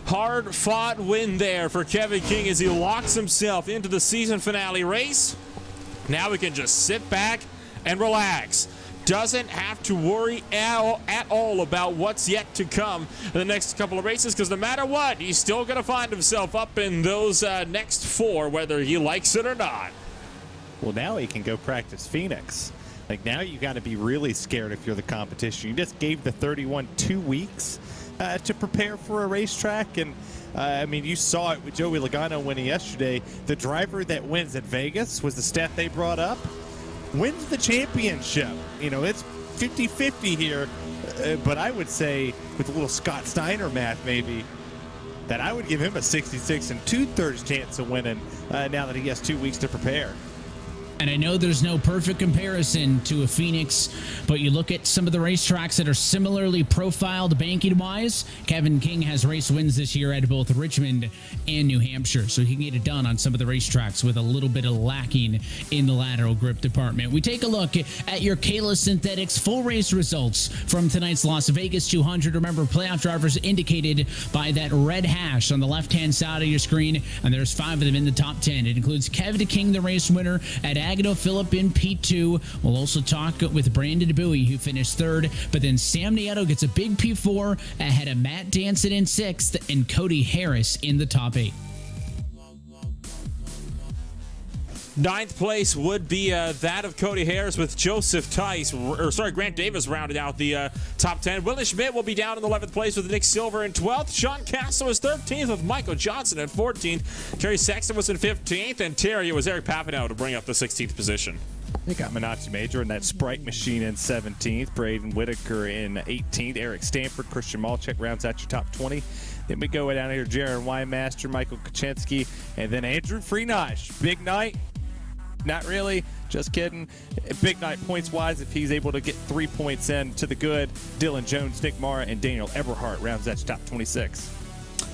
Hard-fought win there for Kevin King as he locks himself into the season finale race. Now we can just sit back and relax. Doesn't have to worry at all about what's yet to come in the next couple of races, because no matter what, he's still going to find himself up in those next 4, whether he likes it or not. Well, now he can go practice Phoenix. Like, now you got to be really scared if you're the competition. You just gave the 31 2 weeks to prepare for a racetrack, and you saw it with Joey Logano winning yesterday. The driver that wins at Vegas was the stat they brought up, wins the championship. It's 50-50 here, but I would say with a little Scott Steiner math maybe, that I would give him a 66 2/3 chance of winning now that he has 2 weeks to prepare. And I know there's no perfect comparison to a Phoenix, but you look at some of the racetracks that are similarly profiled banking-wise. Kevin King has race wins this year at both Richmond and New Hampshire, so he can get it done on some of the racetracks with a little bit of lacking in the lateral grip department. We take a look at your Kayla Synthetics full race results from tonight's Las Vegas 200. Remember, playoff drivers indicated by that red hash on the left-hand side of your screen, and there's 5 of them in the top 10. It includes Kevin King, the race winner, at Agnew Phillip in P2. We'll also talk with Brandon Bowie, who finished 3rd, but then Sam Nieto gets a big P4 ahead of Matt Danson in 6th and Cody Harris in the top 8. 9th place would be that of Cody Harris, with Grant Davis rounded out the top 10. Willie Schmidt will be down in 11th place with Nick Silver in 12th. Sean Castle was 13th with Michael Johnson at 14th. Kerry Sexton was in 15th, and Terry was Eric Papanow to bring up the 16th position. They got Minacci Major and that Sprite Machine in 17th. Braden Whitaker in 18th. Eric Stanford, Christian Malchek rounds out your top 20. Then we go down here, Jaron Weinmaster, Michael Kaczynski, and then Andrew Freeneich. Big night. Not really. Just kidding. Big night points-wise if he's able to get 3 points in to the good. Dylan Jones, Nick Mara, and Daniel Eberhardt rounds that top 26.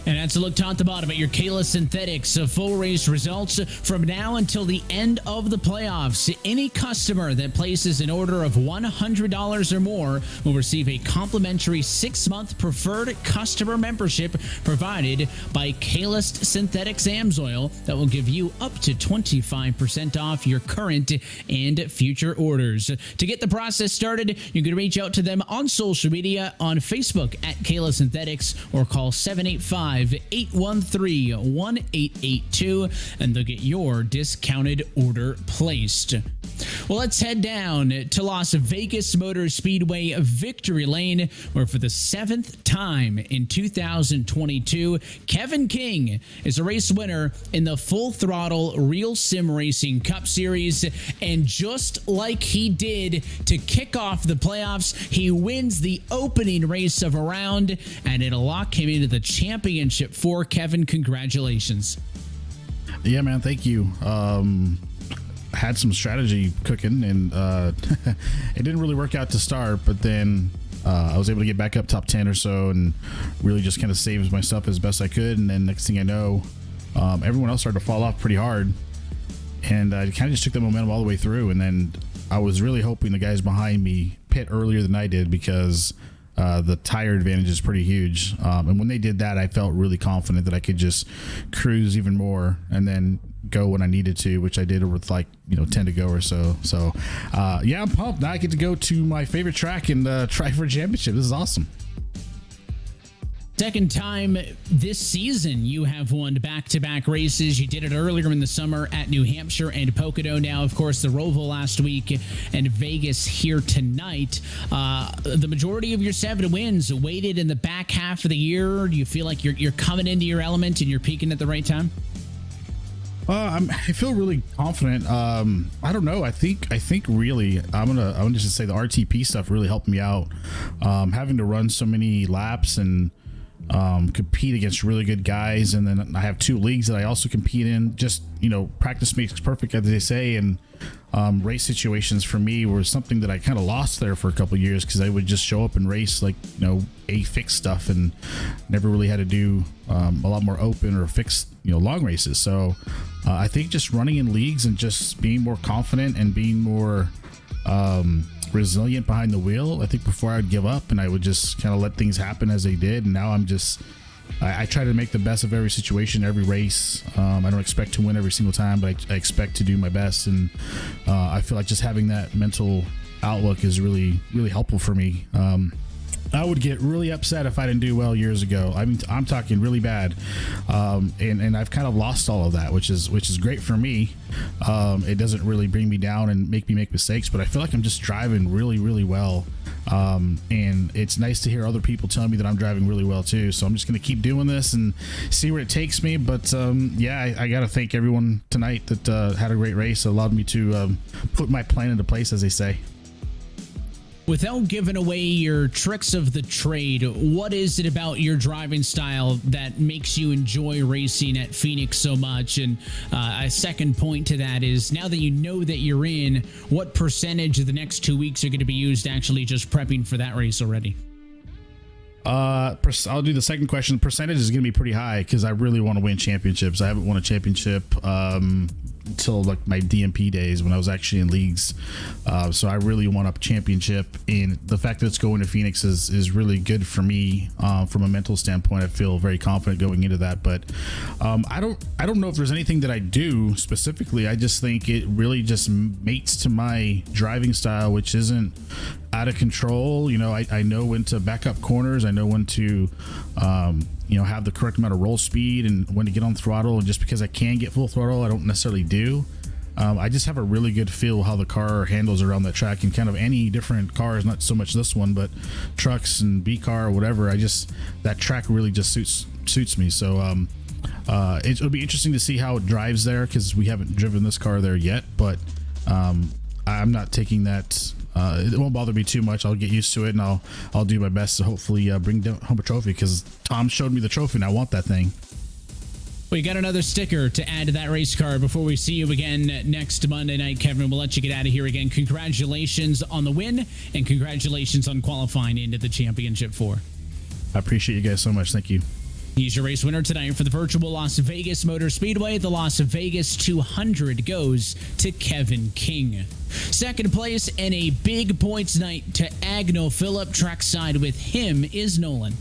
And that's a look top to bottom at your Kayla Synthetics full race results from now until the end of the playoffs. Any customer that places an order of $100 or more will receive a complimentary 6-month preferred customer membership provided by Kaylist Synthetics Amsoil that will give you up to 25% off your current and future orders. To get the process started, you can reach out to them on social media on Facebook at Kayla Synthetics or call 785-813-1882 and they'll get your discounted order placed. Well, let's head down to Las Vegas Motor Speedway Victory Lane, where for the 7th time in 2022, Kevin King is a race winner in the Full Throttle Real Sim Racing Cup Series. And just like he did to kick off the playoffs, he wins the opening race of a round, and it'll lock him into the championship for Kevin. Congratulations. Yeah, man. Thank you. Had some strategy cooking, and it didn't really work out to start, but then I was able to get back up top 10 or so and really just kind of saved myself as best I could. And then next thing I know, everyone else started to fall off pretty hard. and I kind of just took the momentum all the way through. And then I was really hoping the guys behind me pit earlier than I did, because the tire advantage is pretty huge. And when they did that, I felt really confident that I could just cruise even more and then go when I needed to, which I did with 10 to go or so. So yeah, I'm pumped. Now I get to go to my favorite track and try for a championship. This is awesome. Second time this season you have won back-to-back races. You did it earlier in the summer at New Hampshire and Pocono. Now, of course, the Roval last week and Vegas here tonight. The majority of your 7 wins waited in the back half of the year. Do you feel like you're coming into your element and you're peaking at the right time? I feel really confident. I don't know. I think really I'm gonna just say the RTP stuff really helped me out. Having to run so many laps and compete against really good guys, and then I have 2 leagues that I also compete in. Just practice makes perfect, as they say, and race situations for me were something that I kind of lost there for a couple of years, because I would just show up and race a fixed stuff and never really had to do a lot more open or fixed long races. So I think just running in leagues and just being more confident and being more resilient behind the wheel. I think before I would give up and I would just kind of let things happen as they did, and now I try to make the best of every situation, every race. I don't expect to win every single time, but I expect to do my best, and I feel like just having that mental outlook is really, really helpful for me. I would get really upset if I didn't do well years ago. I mean, I'm talking really bad, and I've kind of lost all of that, which is great for me. It doesn't really bring me down and make me make mistakes, but I feel like I'm just driving really, really well. And it's nice to hear other people telling me that I'm driving really well too. So I'm just going to keep doing this and see where it takes me. But yeah, I got to thank everyone tonight that had a great race. It allowed me to put my plan into place, as they say. Without giving away your tricks of the trade, what is it about your driving style that makes you enjoy racing at Phoenix so much? And a second point to that is, now that you know that you're in, what percentage of the next 2 weeks are going to be used actually just prepping for that race already? I'll do the second question. The percentage is going to be pretty high because I really want to win championships. I haven't won a championship until like my DMP days when I was actually in leagues. So I really want a championship, and the fact that it's going to Phoenix is really good for me from a mental standpoint. I feel very confident going into that. But I don't know if there's anything that I do specifically. I just think it really just mates to my driving style, which isn't out of control. I know when to back up corners. I know when to have the correct amount of roll speed and when to get on throttle. And just because I can get full throttle, I don't necessarily do. I just have a really good feel how the car handles around that track, and kind of any different cars, not so much this one, but trucks and B car or whatever. That track really just suits me. So it'll be interesting to see how it drives there, because we haven't driven this car there yet, but I'm not taking that. It won't bother me too much. I'll get used to it, and I'll do my best to hopefully bring home a trophy, because Tom showed me the trophy and I want that thing. We got another sticker to add to that race car before we see you again next Monday night, Kevin. We'll let you get out of here again. Congratulations on the win, and congratulations on qualifying into the Championship 4. I appreciate you guys so much. Thank you. He's your race winner tonight for the virtual Las Vegas Motor Speedway. The Las Vegas 200 goes to Kevin King. Second place and a big points night to Agnell Phillip. Trackside with him is Nolan.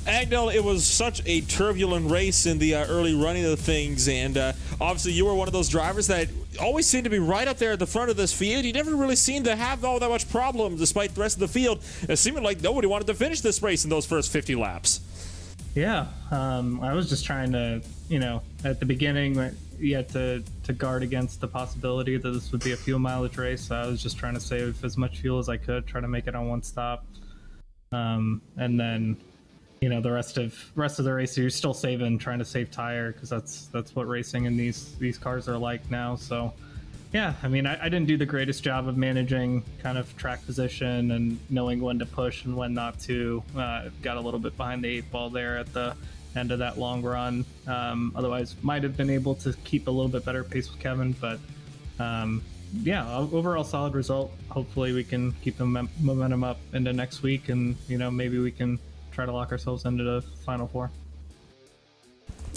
Agnell, it was such a turbulent race in the early running of things, and obviously you were one of those drivers that always seemed to be right up there at the front of this field. You never really seemed to have all that much problem despite the rest of the field. It seemed like nobody wanted to finish this race in those first 50 laps. Yeah, I was just trying to, at the beginning, you had to guard against the possibility that this would be a fuel mileage race. So I was just trying to save as much fuel as I could, try to make it on one stop. And then, the rest of the race, you're still trying to save tire, because that's what racing in these cars are like now. So, yeah, I mean, I didn't do the greatest job of managing kind of track position and knowing when to push and when not to. Got a little bit behind the 8 ball there at the end of that long run. Otherwise, might have been able to keep a little bit better pace with Kevin. But yeah, overall solid result. Hopefully, we can keep the momentum up into next week, and maybe we can try to lock ourselves into the Final 4.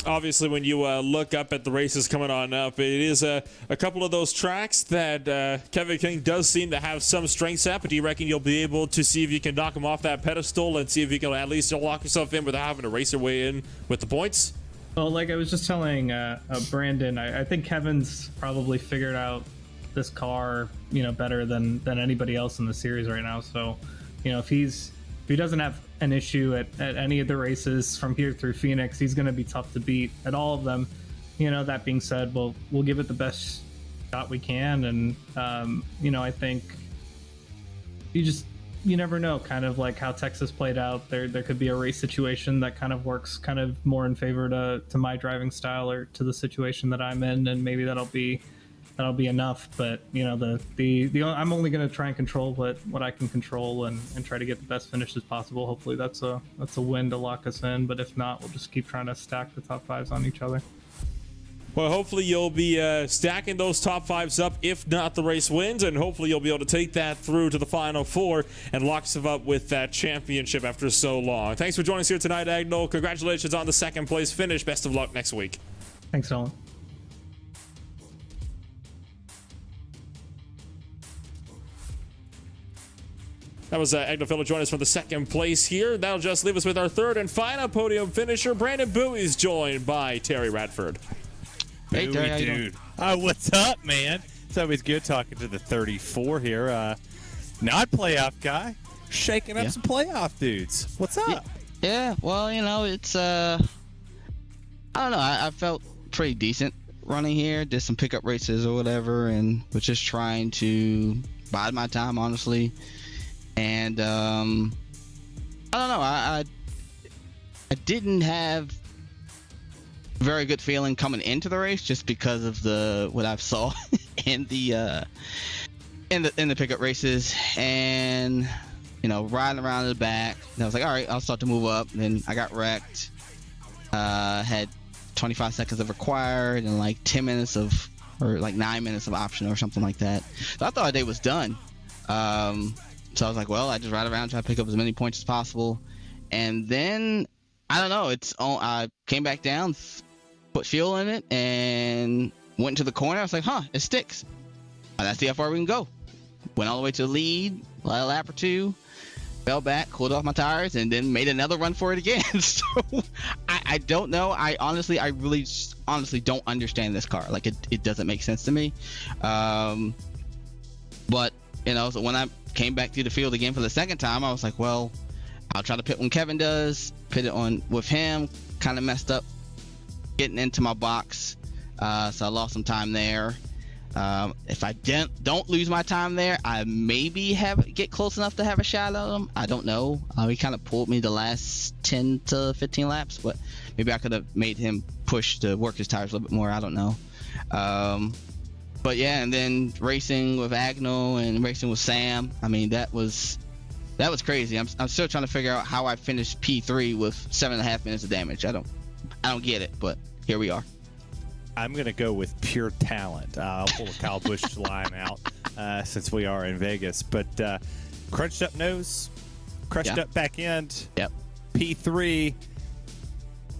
Obviously, when you look up at the races coming on up, it is a couple of those tracks that Kevin King does seem to have some strengths at, but do you reckon you'll be able to see if you can knock him off that pedestal and see if you can at least lock yourself in without having to race your way in with the points? Well, like I was just telling Brandon, I think Kevin's probably figured out this car, better than anybody else in the series right now. So, if he doesn't have an issue at any of the races from here through Phoenix, he's going to be tough to beat at all of them. That being said, we'll give it the best shot we can, and I think you never know, kind of like how Texas played out. There could be a race situation that kind of works kind of more in favor to my driving style or to the situation that I'm in, and maybe that'll be enough. But I'm only going to try and control what I can control and try to get the best finishes possible. Hopefully that's a win to lock us in, but if not, we'll just keep trying to stack the top fives on each other. Well, hopefully you'll be stacking those top fives up. If not, the race wins, and hopefully you'll be able to take that through to the Final Four and lock yourself up with that championship after so long. Thanks for joining us here tonight, Agnell. Congratulations on the second place finish. Best of luck next week. Thanks, Nolan. That was Agnell Phillip joining us from the second place here. That'll just leave us with our third and final podium finisher. Brandon Bowie's joined by Terry Radford. Hey, Terry, dude. Oh, what's up, man? It's always good talking to the 34 here. Not playoff guy, shaking up some playoff dudes. What's up? Yeah, well, it's I don't know. I felt pretty decent running here. Did some pickup races or whatever, and was just trying to bide my time, honestly. And I don't know. I didn't have a very good feeling coming into the race just because of what I saw in the pickup races, and riding around in the back. And I was like, all right, I'll start to move up. And then I got wrecked. Had 25 seconds of required and like 10 minutes or like 9 minutes of optional or something like that. So I thought our day was done. So I was like, well, I just ride around, try to pick up as many points as possible. And then, I don't know, I came back down, put fuel in it, and went into the corner. I was like, it sticks. Let's see how far we can go. Went all the way to the lead, a lap or two, fell back, cooled off my tires, and then made another run for it again. So I don't know. I really honestly don't understand this car. Like, it doesn't make sense to me. But, so when I came back through the field again for the second time, I was like, well, I'll try to pit when Kevin does, pit it on with him. Kind of messed up getting into my box, so I lost some time there. If I don't lose my time there, I maybe get close enough to have a shot at him. I don't know. He kind of pulled me the last 10 to 15 laps, but maybe I could have made him push to work his tires a little bit more. I don't know. But yeah, and then racing with Agnell and racing with Sam. I mean, that was crazy. I'm still trying to figure out how I finished P3 with 7.5 minutes of damage. I don't get it, but here we are. I'm going to go with pure talent. I'll pull a Kyle Busch line out since we are in Vegas. But crunched up nose, crushed up back end. Yep. P3,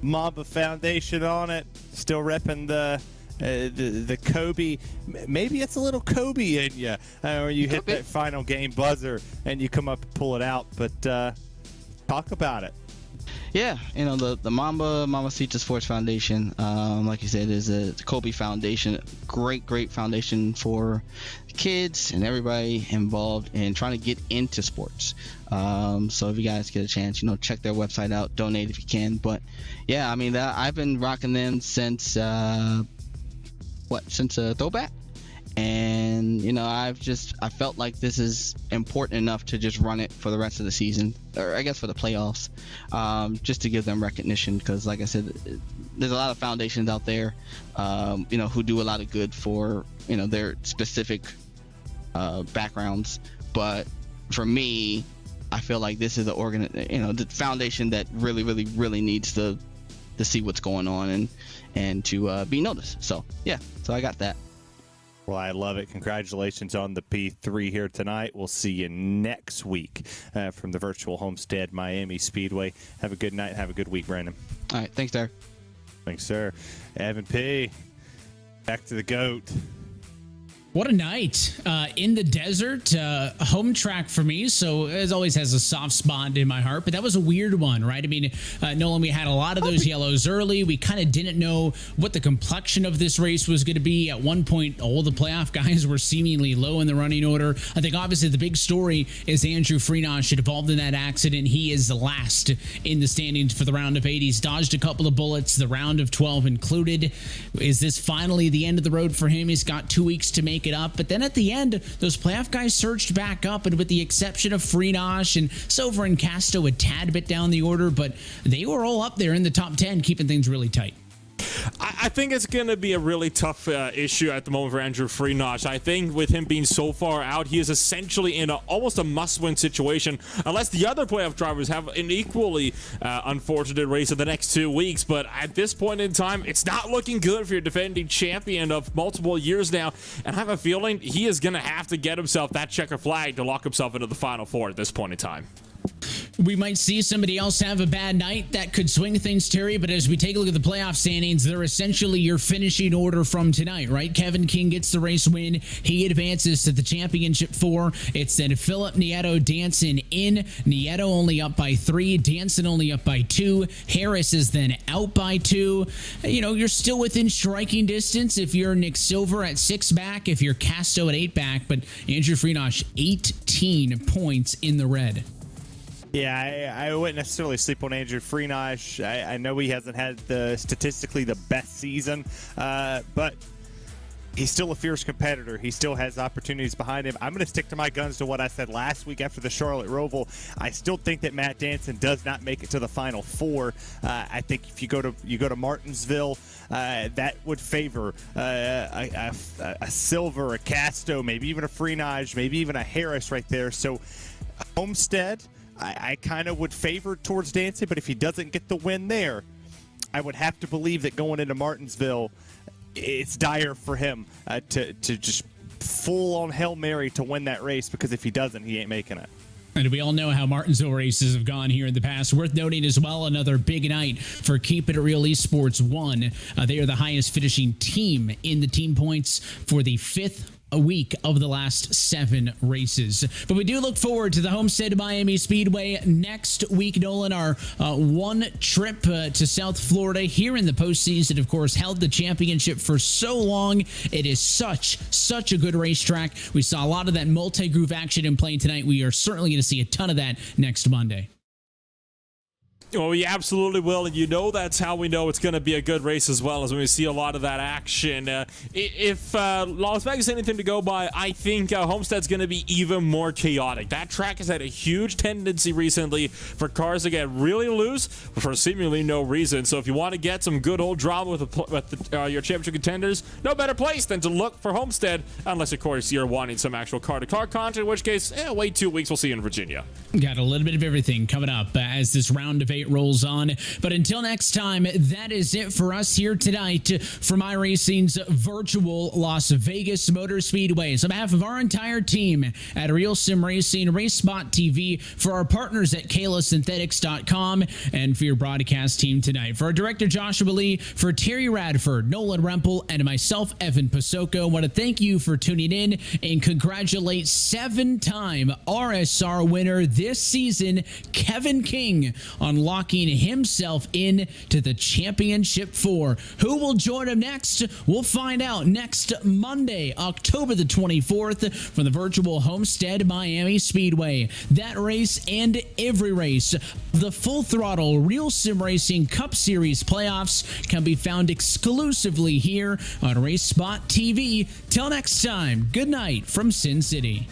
Mamba Foundation on it. Still repping the Kobe. Maybe it's a little Kobe in you, or you hit that final game buzzer and you come up and pull it out. But talk about it. Yeah, the Mamacita Sports Foundation, like you said, is a Kobe Foundation. Great foundation for kids and everybody involved in trying to get into sports. So if you guys get a chance, check their website out, donate if you can. But yeah, I mean, I've been rocking them since throwback. And I felt like this is important enough to just run it for the rest of the season, or I guess for the playoffs, just to give them recognition, because like I said, there's a lot of foundations out there who do a lot of good for their specific backgrounds, but for me, I feel like this is the foundation that really needs to see what's going on and to be noticed. So yeah, so I got that. Well, I love it. Congratulations on the P3 here tonight. We'll see you next week from the virtual Homestead Miami Speedway. Have a good night. Have a good week, Brandon. All right. Thanks, Derek. Thanks, sir. Evan P. Back to the GOAT. What a night in the desert, home track for me. So it always has a soft spot in my heart, but that was a weird one, right? I mean, Nolan, we had a lot of those yellows early. We kind of didn't know what the complexion of this race was going to be. At one point, all the playoff guys were seemingly low in the running order. I think obviously the big story is Andrew Freenosh involved in that accident. He is the last in the standings for the round of 8. He's dodged a couple of bullets, the round of 12 included. Is this finally the end of the road for him? He's got 2 weeks to make it up, but then at the end those playoff guys surged back up, and with the exception of Freenosh and Silver and Casto a tad bit down the order, but they were all up there in the top 10, keeping things really tight. I think it's going to be a really tough issue at the moment for Andrew Freenosh. I think with him being so far out, he is essentially in almost a must-win situation, unless the other playoff drivers have an equally unfortunate race in the next 2 weeks. But at this point in time, it's not looking good for your defending champion of multiple years now. And I have a feeling he is going to have to get himself that checker flag to lock himself into the Final Four at this point in time. We might see somebody else have a bad night that could swing things, Terry, but as we take a look at the playoff standings, they're essentially your finishing order from tonight, right? Kevin King gets the race win. He advances to the championship 4. It's then Philip, Nieto, Danson in. Nieto only up by 3. Danson only up by 2. Harris is then out by 2. You know, you're still within striking distance if you're Nick Silver at 6 back, if you're Casto at 8 back, but Andrew Freenosh, 18 points in the red. Yeah, I wouldn't necessarily sleep on Andrew Freenosh. I know he hasn't had statistically the best season, but he's still a fierce competitor. He still has opportunities behind him. I'm going to stick to my guns to what I said last week after the Charlotte Roval. I still think that Matt Danson does not make it to the Final Four. I think if you go to Martinsville, that would favor a Silver, a Casto, maybe even a Freenosh, maybe even a Harris right there. So Homestead, I kind of would favor towards Danson, but if he doesn't get the win there, I would have to believe that going into Martinsville, it's dire for him to just full-on Hail Mary to win that race, because if he doesn't, he ain't making it. And we all know how Martinsville races have gone here in the past. Worth noting as well, another big night for Keep It Real Esports 1. They are the highest finishing team in the team points for the 5th a week of the last 7 races. But we do look forward to the Homestead Miami Speedway next week, Nolan. Our one trip to South Florida here in the postseason, of course, held the championship for so long. It is such a good racetrack. We saw a lot of that multi-groove action in play tonight. We are certainly going to see a ton of that next Monday. Well, we absolutely will, and you know that's how we know it's going to be a good race as well, as when we see a lot of that action. If Las Vegas is anything to go by, I think Homestead's going to be even more chaotic. That track has had a huge tendency recently for cars to get really loose for seemingly no reason. So if you want to get some good old drama with your championship contenders, no better place than to look for Homestead, unless, of course, you're wanting some actual car-to-car content, in which case, wait 2 weeks, we'll see you in Virginia. Got a little bit of everything coming up as this round of 8 rolls on. But until next time, that is it for us here tonight from iRacing's virtual Las Vegas Motor Speedway. So on behalf of our entire team at RealSimRacing, RaceSpotTV, for our partners at KaylaSynthetics.com, and for your broadcast team tonight, for our director Joshua Lee, for Terry Radford, Nolan Rempel, and myself, Evan Pasoko, I want to thank you for tuning in and congratulate 7-time RSR winner this season, Kevin King, on locking himself in to the championship 4. Who will join him next? We'll find out next Monday, October the 24th, from the virtual Homestead Miami Speedway. That race and every race, the Full Throttle Real Sim Racing Cup Series playoffs, can be found exclusively here on RaceSpot TV. Till next time, good night from Sin City.